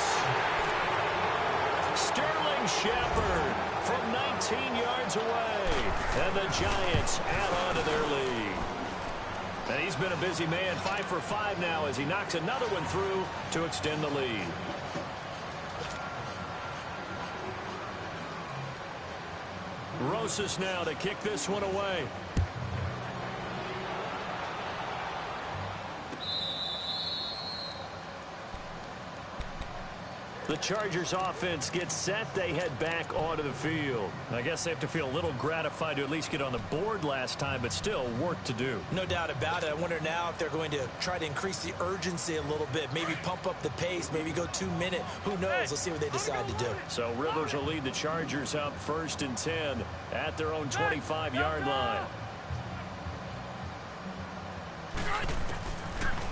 Sterling Shepard from 19 yards away. And the Giants add on to their lead. And he's been a busy man, 5 for 5 now as he knocks another one through to extend the lead. Rosas now to kick this one away. The Chargers offense gets set. They head back onto the field. I guess they have to feel a little gratified to at least get on the board last time, but still work to do.
No doubt about it. I wonder now if they're going to try to increase the urgency a little bit, maybe pump up the pace, maybe go 2-minute. Who knows? Let's see what they decide to do.
So Rivers will lead the Chargers up 1st and 10 at their own 25-yard line.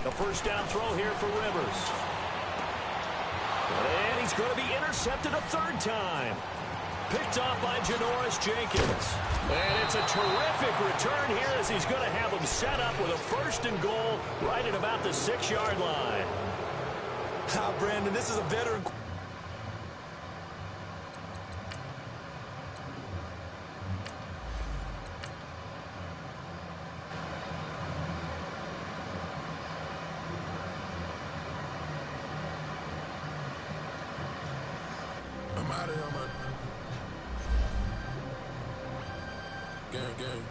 The first down throw here for Rivers. And he's going to be intercepted a third time. Picked off by Janoris Jenkins. And it's a terrific return here as he's going to have him set up with a first and goal right at about the 6-yard line.
Brandon, this is a veteran.
I'm out of here, man. Gang, gang.